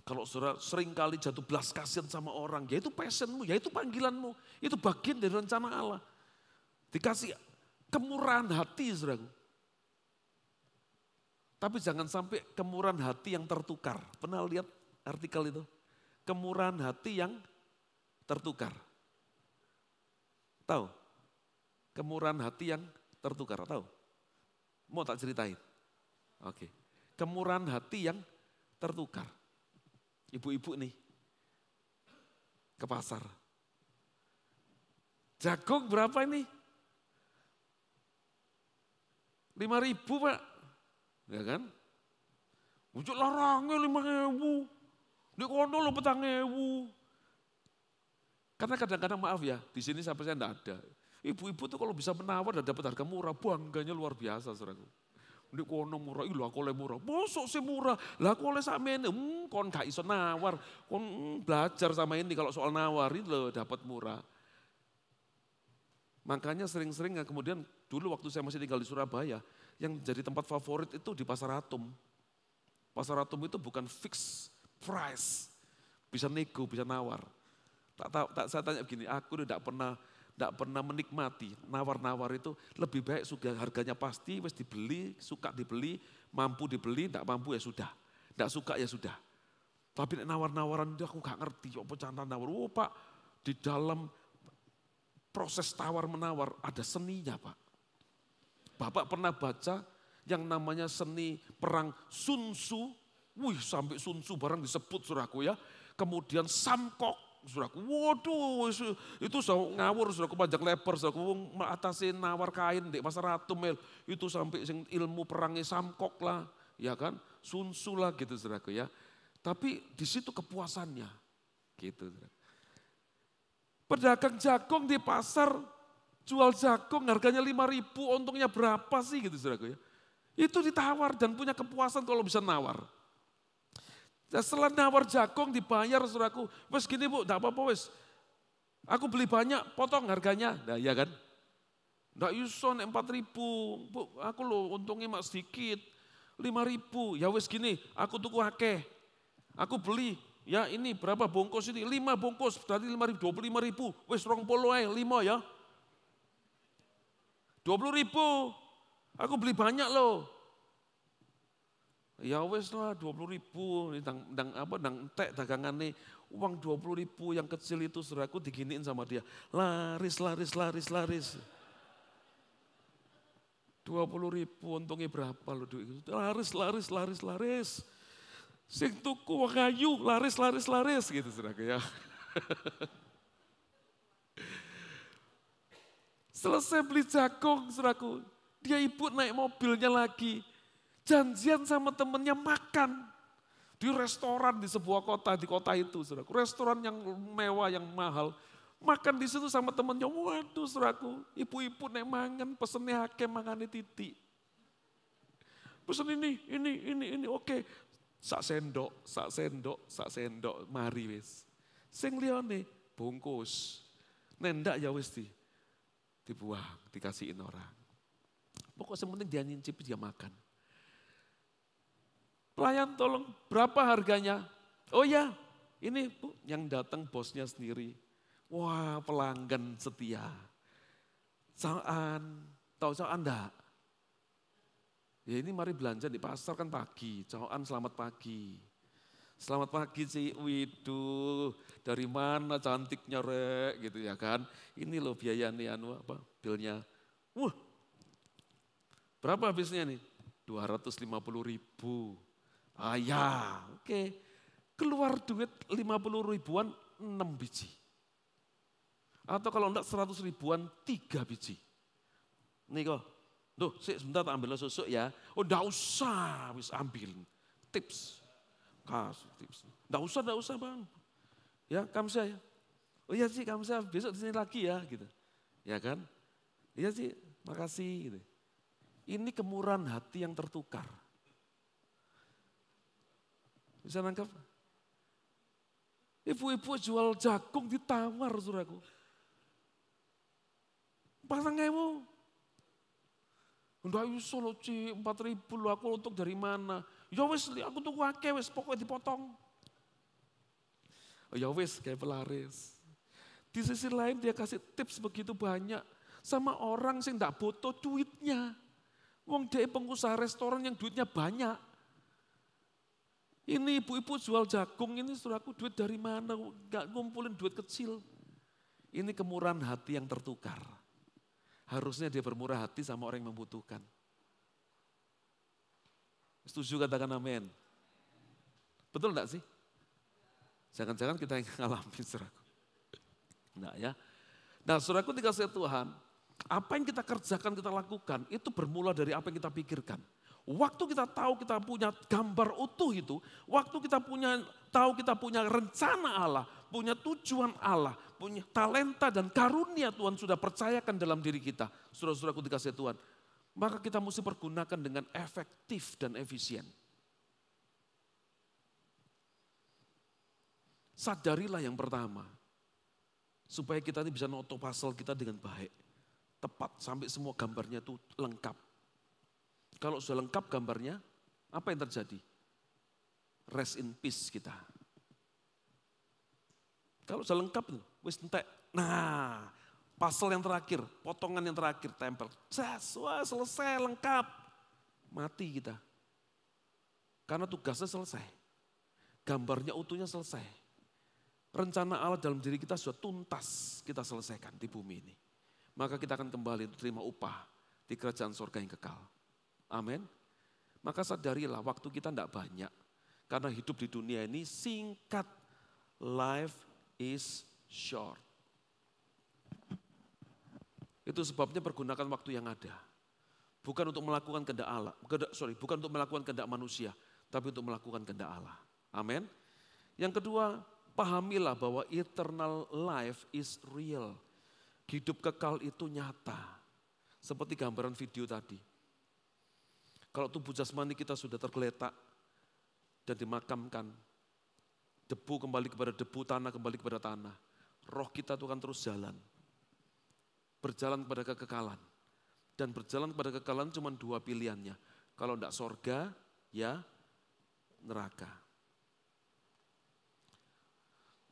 Kalau saudara sering kali jatuh belas kasihan sama orang, ya itu passionmu, ya itu panggilanmu. Itu bagian dari rencana Allah. Dikasih kemurahan hati, saudara. Tapi jangan sampai kemurahan hati yang tertukar. Pernah lihat artikel itu? Kemurahan hati yang tertukar. Tahu? Kemurahan hati yang tertukar, tahu? Mau tak ceritain? Oke. Kemurahan hati yang tertukar. Ibu-ibu nih ke pasar. Jagung berapa ini? 5.000 Pak. Ya kan? Ujuk larangnya 5.000. Di kono lo 4.000. Karena kadang-kadang maaf ya, di sini sampai saya enggak ada. Ibu-ibu tuh kalau bisa menawar dan dapat harga murah, bangganya luar biasa saudaraku. Di kono murah, lho aku oleh murah. Mosok sih murah, lah aku oleh sakmene. Kon gak iso nawar, kon belajar sama ini kalau soal nawar itu loh dapat murah. Makanya sering-sering kemudian dulu waktu saya masih tinggal di Surabaya, yang jadi tempat favorit itu di Pasar Atom. Pasar Atom itu bukan fix price, bisa nego, bisa nawar. Saya tanya begini, aku tidak pernah menikmati nawar-nawar itu, lebih baik sudah harganya pasti, wis dibeli, suka dibeli, mampu dibeli, tidak mampu ya sudah, tidak suka ya sudah. Tapi nawar-nawaran itu aku gak ngerti, apa cara nawar. Oh Pak, di dalam proses tawar-menawar ada seninya Pak. Bapak pernah baca yang namanya seni perang Sun Tzu, wih sampai Sun Tzu barang disebut suraku ya. Kemudian Samkok, suraku, waduh itu ngawur suraku panjang lebar suraku atasin nawar kain di Pasar Atom itu sampai ilmu perangnya Samkok lah, ya kan, Sun Tzu lah gitu suraku ya. Tapi di situ kepuasannya, gitu. Pedagang jagung di pasar jual jagung harganya 5.000, untungnya berapa sih gitu suraku ya. Itu ditawar dan punya kepuasan kalau bisa nawar. Dan setelah nawar jagung dibayar suraku, wes gini Bu, enggak apa-apa wes. Aku beli banyak, potong harganya. Nah ya kan. Enggak iso nek 4.000, Bu, aku loh untungnya mak sedikit. 5.000, ya wes gini, aku tuku akeh. Aku beli, ya ini berapa bungkus ini? 5 bungkus, berarti 5.000, 25.000. Wes 20 ae, 5 ya. 20.000, aku beli banyak loh. Ya wes lah 20.000, nang tek dagangannya uang 20.000 yang kecil itu saudaraku diginiin sama dia. Laris. 20.000 untungnya berapa loh duit itu? Laris. Sing tuku kayu laris gitu saudaraku ya. Selesai beli jagung saudaraku, dia ibu naik mobilnya lagi. Janjian sama temennya makan di restoran di sebuah kota, di kota itu saudaraku. Restoran yang mewah, yang mahal. Makan di situ sama temennya, waduh saudaraku. Ibu-ibu nek mangan pesennya akeh mangane titik. Pesen ini, oke. Sak sendok, mari wis. Sing liyane bungkus. Nendak ya wis di. dibuang, dikasihin orang. Pokoknya yang penting dia nyicip, dia makan. Pelayan tolong, berapa harganya? Oh ya, ini Bu, yang datang bosnya sendiri. Wah, pelanggan setia. Cawan, tahu cawan enggak? Ya ini mari belanja di pasar kan pagi, cawan selamat pagi. Selamat pagi sih, widuh, dari mana cantiknya rek gitu ya kan. Ini loh biayanya bilnya. Wah, berapa habisnya nih? 250.000. Ah ya, oke. Keluar duit 50 ribuan 6 biji. Atau kalau enggak 100 ribuan 3 biji. Nih kok, tuh sebentar tak ambil susu ya. Oh enggak usah, wis ambil. Tips, kasih tips. Enggak usah bang. Ya kamsa ya. Oh iya sih kamsa, besok di sini lagi ya gitu. Ya kan? Iya sih, makasih gitu. Ini kemurahan hati yang tertukar. Bisa nangkap? Ibu-ibu jual jagung ditawar saudaraku. 4.000. Ndak iso lho Ci, 4.000 lho aku untuk dari mana? Ya wis aku tuku akeh wis pokoknya dipotong. Oh ya wis kayak pelaris. Di sisi lain dia kasih tips begitu banyak sama orang sing ndak butuh duitnya. Wong dia pengusaha restoran yang duitnya banyak. Ini ibu-ibu jual jagung ini saudaraku duit dari mana? Gak ngumpulin duit kecil. Ini kemurahan hati yang tertukar. Harusnya dia bermurah hati sama orang yang membutuhkan. Setuju katakan amin. Betul enggak sih? Jangan-jangan kita yang ngalamin saudaraku. Enggak ya. Nah saudaraku dikasih Tuhan, apa yang kita kerjakan, kita lakukan, itu bermula dari apa yang kita pikirkan. Waktu kita tahu kita punya gambar utuh itu, waktu kita tahu kita punya rencana Allah, punya tujuan Allah, punya talenta dan karunia Tuhan sudah percayakan dalam diri kita. Saudara-saudaraku dikasih Tuhan, maka kita mesti pergunakan dengan efektif dan efisien. Sadarilah yang pertama, supaya kita ini bisa noto pasal kita dengan baik, tepat sampai semua gambarnya itu lengkap. Kalau sudah lengkap gambarnya, apa yang terjadi? Rest in peace kita. Kalau sudah lengkap, wis entek. Nah, pasal yang terakhir, potongan yang terakhir tempel. Wah, selesai, lengkap. Mati kita. Karena tugasnya selesai. Gambarnya utuhnya selesai. Rencana Allah dalam diri kita sudah tuntas kita selesaikan di bumi ini. Maka kita akan kembali untuk terima upah di kerajaan surga yang kekal. Amin. Maka sadarilah waktu kita tidak banyak. Karena hidup di dunia ini singkat. Life is short. Itu sebabnya pergunakan waktu yang ada. Bukan untuk melakukan kehendak Allah. Bukan untuk melakukan kehendak manusia. Tapi untuk melakukan kehendak Allah. Amin. Yang kedua, pahamilah bahwa eternal life is real. Hidup kekal itu nyata. Seperti gambaran video tadi. Kalau tubuh jasmani kita sudah tergeletak dan dimakamkan, debu kembali kepada debu, tanah kembali kepada tanah. Roh kita itu akan terus jalan. Berjalan kepada kekekalan. Dan berjalan kepada kekekalan cuma 2 pilihannya. Kalau tidak sorga, ya neraka.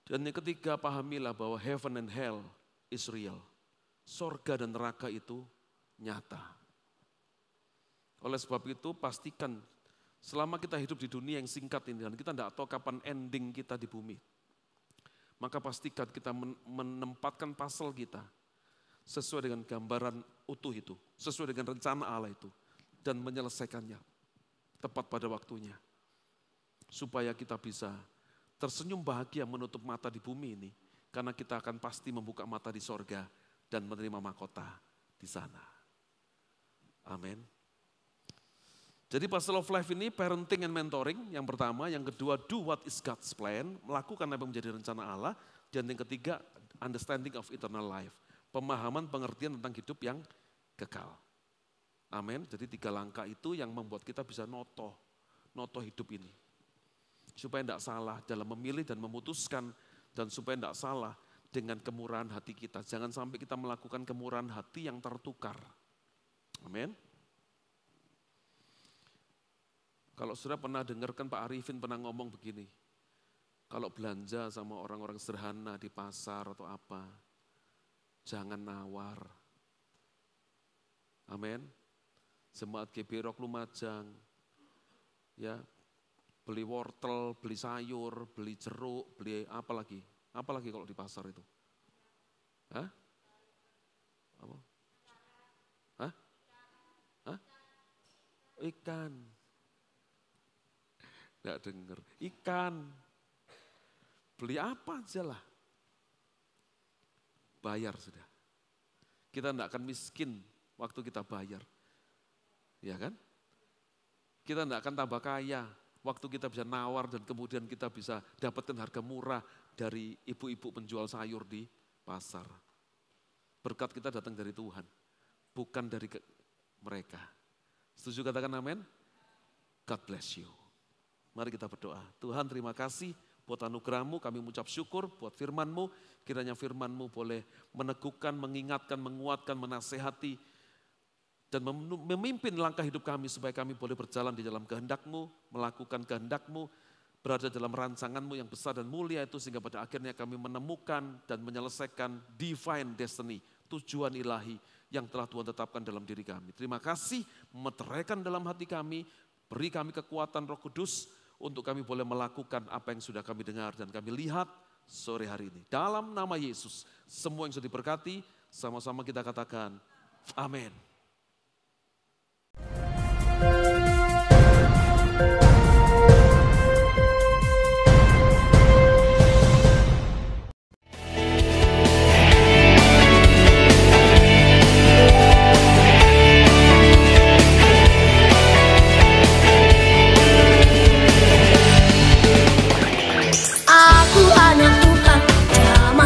Dan yang ketiga, pahamilah bahwa heaven and hell is real. Sorga dan neraka itu nyata. Oleh sebab itu pastikan selama kita hidup di dunia yang singkat ini dan kita tidak tahu kapan ending kita di bumi. Maka pastikan kita menempatkan pasal kita sesuai dengan gambaran utuh itu, sesuai dengan rencana Allah itu dan menyelesaikannya tepat pada waktunya. Supaya kita bisa tersenyum bahagia menutup mata di bumi ini karena kita akan pasti membuka mata di sorga dan menerima mahkota di sana. Amin. Jadi Pastor of Life ini parenting and mentoring yang pertama, yang kedua do what is God's plan, melakukan apa yang menjadi rencana Allah, dan yang ketiga understanding of eternal life, pemahaman pengertian tentang hidup yang kekal. Amin. Jadi 3 langkah itu yang membuat kita bisa noto hidup ini. Supaya tidak salah dalam memilih dan memutuskan, dan supaya tidak salah dengan kemurahan hati kita. Jangan sampai kita melakukan kemurahan hati yang tertukar. Amin. Kalau sudah pernah dengarkan Pak Arifin pernah ngomong begini, kalau belanja sama orang-orang sederhana di pasar atau apa, jangan nawar. Amin. Jemaat Geberok Lumajang, ya, beli wortel, beli sayur, beli jeruk, beli apa lagi? Apa lagi kalau di pasar itu? Hah? Apa? Hah? Hah? Ikan. Nggak dengar. Ikan. Beli apa aja lah. Bayar sudah. Kita nggak akan miskin waktu kita bayar. Ya kan? Kita tidak akan tambah kaya waktu kita bisa nawar dan kemudian kita bisa dapatkan harga murah dari ibu-ibu penjual sayur di pasar. Berkat kita datang dari Tuhan, bukan dari mereka. Setuju katakan amin? God bless you. Mari kita berdoa. Tuhan terima kasih buat anugerah-Mu, kami mengucap syukur buat firman-Mu. Kiranya firman-Mu boleh meneguhkan, mengingatkan, menguatkan, menasehati, dan memimpin langkah hidup kami supaya kami boleh berjalan di dalam kehendak-Mu, melakukan kehendak-Mu, berada dalam rancangan-Mu yang besar dan mulia itu sehingga pada akhirnya kami menemukan dan menyelesaikan divine destiny, tujuan ilahi yang telah Tuhan tetapkan dalam diri kami. Terima kasih, meteraikan dalam hati kami, beri kami kekuatan Roh Kudus untuk kami boleh melakukan apa yang sudah kami dengar dan kami lihat sore hari ini. Dalam nama Yesus, semua yang sudah diberkati, sama-sama kita katakan, amin.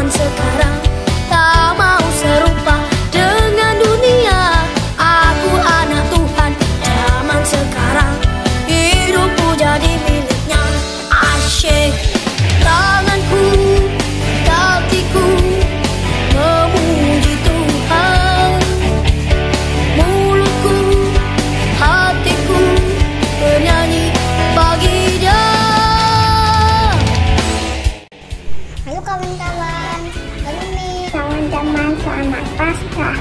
Sekarang tak mau serupa dengan dunia. Aku anak Tuhan zaman sekarang, hidupku jadi miliknya. Asyik tanganku, kakiku memuji Tuhan, mulutku, hatiku bernyanyi bagi Dia. Halo kawan-kawan, kali ini teman-teman selamat Paskah.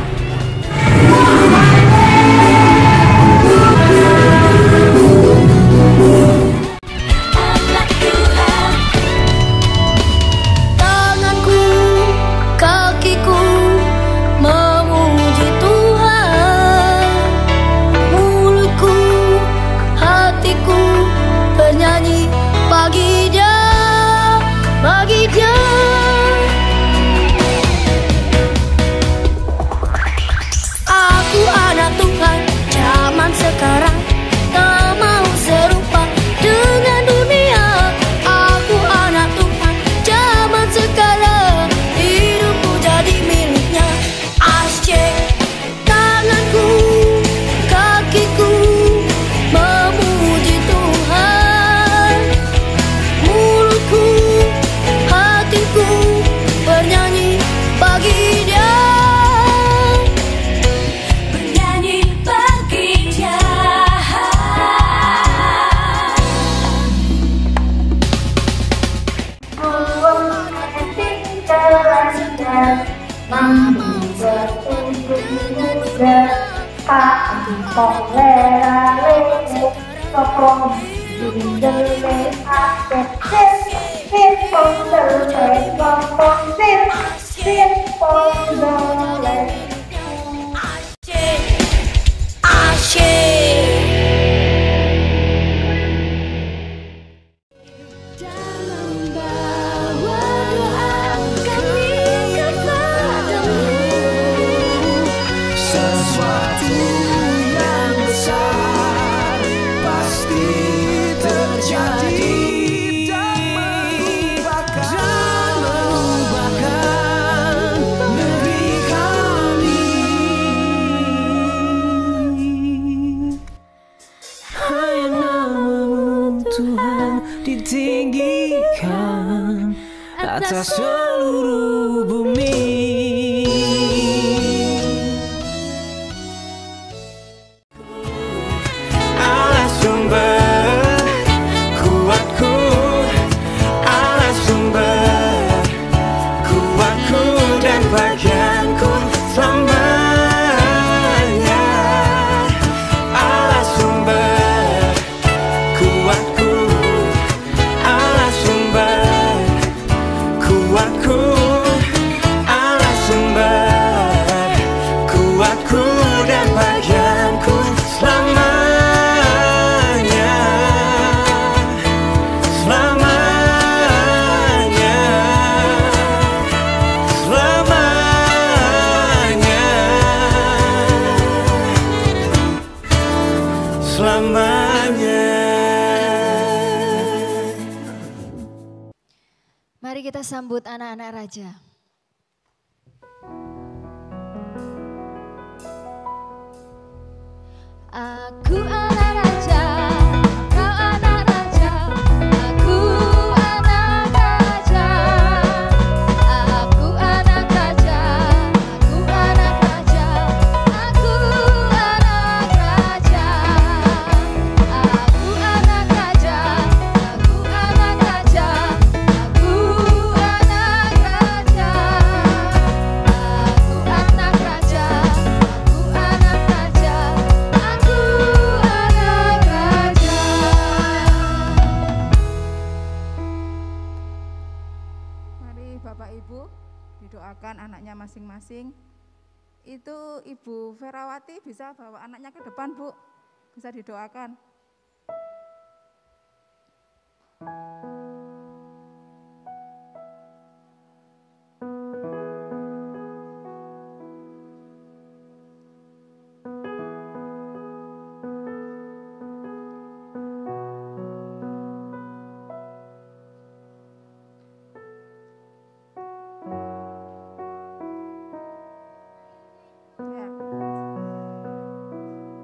Tanganku, kakiku memuji Tuhan, mulutku, hatiku bernyanyi bagi Dia, bagi Dia. Aku anak Tuhan zaman sekarang, tak mau serupa dengan dunia. Aku anak Tuhan zaman sekarang, hidupku jadi miliknya. Asyik tanganku, kakiku memuji Tuhan, mulutku, hatiku bernyanyi bagi Dia, bernyanyi bagi Dia. Namun beruntung muda, kaki polera lemu, sopong dindele aset sir pondole ngomong sir pondole. Asyik dalam bawa doa kami kepadamu, sesuatu yang besar pasti terjadi dan mengubahkan negeri kami. Hanya nama-Mu Tuhan ditinggikan atas seluruh bumi. Mari kita sambut anak-anak raja. Aku anak raja, kau anak raja, aku anak raja, aku anak raja, aku anak raja, aku anak raja, aku anak raja, aku anak raja, aku anak raja, aku anak raja, aku anak raja. Mari Bapak Ibu didoakan anaknya masing-masing. Itu Ibu Ferawati bisa bawa anaknya ke depan, Bu. Bisa didoakan.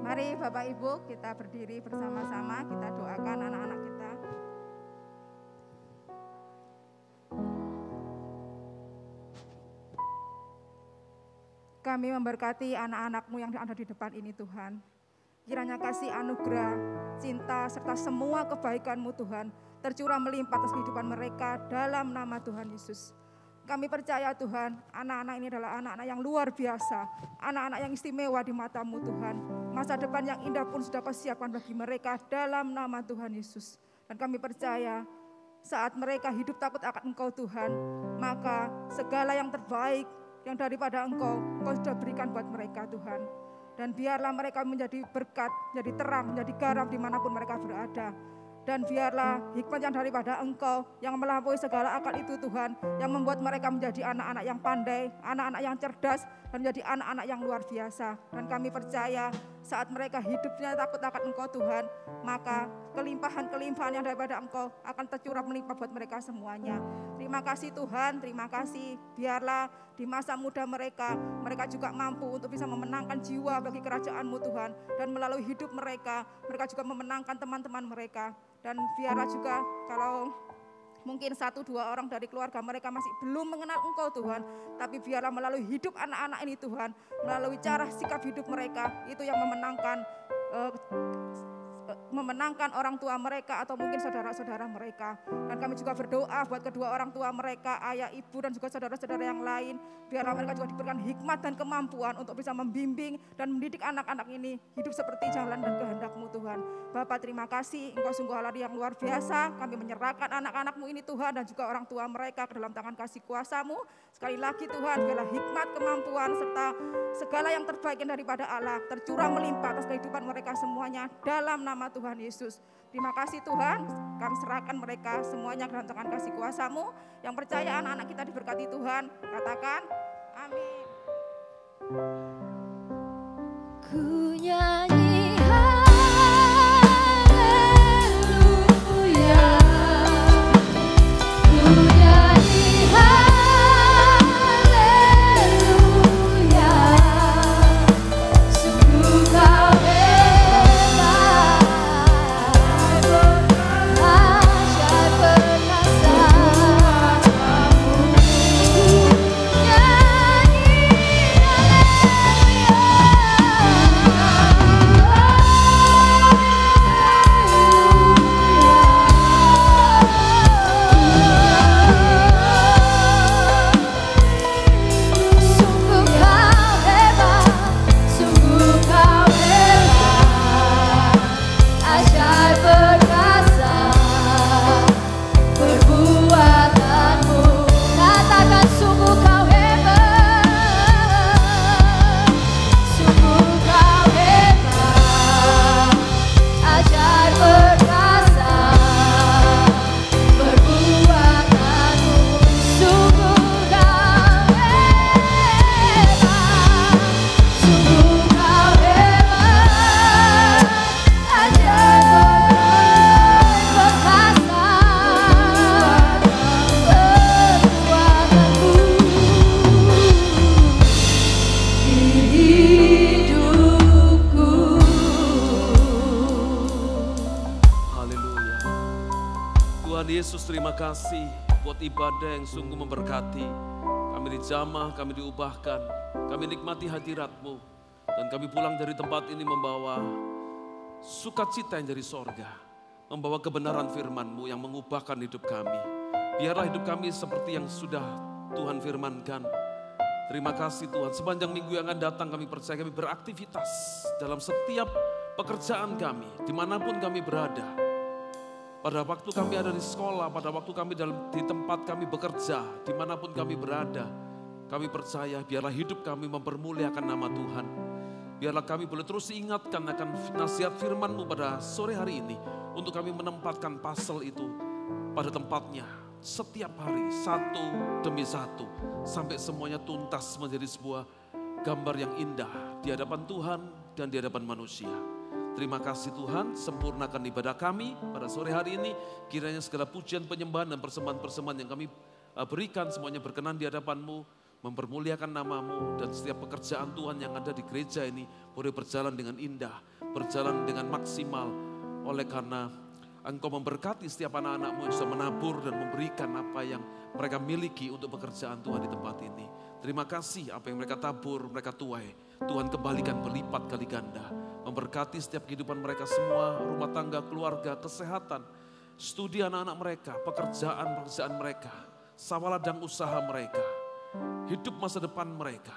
Mari Bapak Ibu kita berdiri bersama-sama, kita doakan anak-anak kita. Kami memberkati anak-anak-Mu yang ada di depan ini Tuhan. Kiranya kasih anugerah, cinta, serta semua kebaikan-Mu Tuhan tercurah melimpah atas kehidupan mereka dalam nama Tuhan Yesus. Kami percaya Tuhan, anak-anak ini adalah anak-anak yang luar biasa, anak-anak yang istimewa di mata-Mu Tuhan. Masa depan yang indah pun sudah Kau siapkan bagi mereka dalam nama Tuhan Yesus. Dan kami percaya saat mereka hidup takut akan Engkau Tuhan, maka segala yang terbaik yang daripada Engkau, Kau sudah berikan buat mereka Tuhan. Dan biarlah mereka menjadi berkat, menjadi terang, menjadi garam dimanapun mereka berada. Dan biarlah hikmat yang daripada Engkau yang melampaui segala akal itu Tuhan, yang membuat mereka menjadi anak-anak yang pandai, anak-anak yang cerdas, dan menjadi anak-anak yang luar biasa. Dan kami percaya saat mereka hidupnya takut akan Engkau Tuhan, maka kelimpahan-kelimpahan yang daripada Engkau akan tercurah melimpah buat mereka semuanya. Terima kasih Tuhan, terima kasih. Biarlah di masa muda mereka juga mampu untuk bisa memenangkan jiwa bagi kerajaan-Mu Tuhan. Dan melalui hidup mereka juga memenangkan teman-teman mereka. Dan biarlah juga kalau mungkin 1-2 orang dari keluarga mereka masih belum mengenal Engkau Tuhan, tapi biarlah melalui hidup anak-anak ini Tuhan, melalui cara sikap hidup mereka, itu yang memenangkan orang tua mereka atau mungkin saudara-saudara mereka. Dan kami juga berdoa buat kedua orang tua mereka, ayah, ibu, dan juga saudara-saudara yang lain. Biarlah mereka juga diberikan hikmat dan kemampuan untuk bisa membimbing dan mendidik anak-anak ini hidup seperti jalan dan kehendak-Mu Tuhan. Bapa, terima kasih, Engkau sungguh Allah yang luar biasa. Kami menyerahkan anak-anak-Mu ini Tuhan dan juga orang tua mereka ke dalam tangan kasih kuasa-Mu. Sekali lagi Tuhan, biarlah hikmat, kemampuan, serta segala yang terbaik daripada Allah tercurah melimpah atas kehidupan mereka semuanya dalam nama Tuhan Yesus. Terima kasih Tuhan, kami serahkan mereka semuanya ke dalam tangan kasih kuasa-Mu. Yang percaya anak-anak kita diberkati Tuhan, katakan amin. Ku nyanyi haleluya, ku nyanyi haleluya, sungguh Kau hebat, ajaib perkasa. Ku nyanyi haleluya. kasih buat ibadah yang sungguh memberkati. Kami dijamah, kami diubahkan, kami nikmati hadirat-Mu. Dan kami pulang dari tempat ini membawa sukacita yang dari sorga. Membawa kebenaran firman-Mu yang mengubahkan hidup kami. Biarlah hidup kami seperti yang sudah Tuhan firmankan. Terima kasih Tuhan, sepanjang minggu yang akan datang kami percaya kami beraktivitas dalam setiap pekerjaan kami, dimanapun kami berada. Pada waktu kami ada di sekolah, pada waktu kami di tempat kami bekerja, dimanapun kami berada, kami percaya biarlah hidup kami mempermuliakan nama Tuhan. Biarlah kami boleh terus ingatkan akan nasihat firman-Mu pada sore hari ini, untuk kami menempatkan pasal itu pada tempatnya setiap hari, satu demi satu, sampai semuanya tuntas menjadi sebuah gambar yang indah di hadapan Tuhan dan di hadapan manusia. Terima kasih Tuhan, sempurnakan ibadah kami pada sore hari ini. Kiranya segala pujian, penyembahan dan persembahan-persembahan yang kami berikan semuanya berkenan di hadapan-Mu, mempermuliakan nama-Mu, dan setiap pekerjaan Tuhan yang ada di gereja ini boleh berjalan dengan indah, berjalan dengan maksimal. Oleh karena Engkau memberkati setiap anak-anak-Mu yang sudah menabur dan memberikan apa yang mereka miliki untuk pekerjaan Tuhan di tempat ini. Terima kasih apa yang mereka tabur, mereka tuai, Tuhan kembalikan berlipat kali ganda. Memberkati setiap kehidupan mereka semua, rumah tangga, keluarga, kesehatan, studi anak-anak mereka, pekerjaan mereka, sawah ladang usaha mereka, hidup masa depan mereka,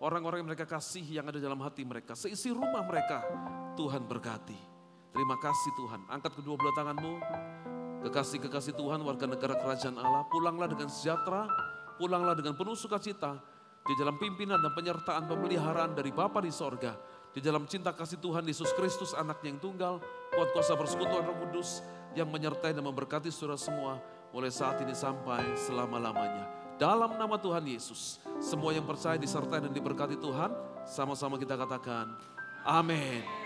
orang-orang yang mereka kasih yang ada dalam hati mereka, seisi rumah mereka, Tuhan berkati. Terima kasih Tuhan, angkat kedua belah tanganmu, kekasih-kekasih Tuhan, warga negara kerajaan Allah, pulanglah dengan sejahtera, pulanglah dengan penuh sukacita, di dalam pimpinan dan penyertaan pemeliharaan dari Bapa di sorga, di dalam cinta kasih Tuhan Yesus Kristus anaknya yang tunggal, kuat kuasa persekutuan Roh Kudus yang menyertai dan memberkati saudara semua mulai saat ini sampai selama-lamanya. Dalam nama Tuhan Yesus, semua yang percaya disertai dan diberkati Tuhan, sama-sama kita katakan, amin.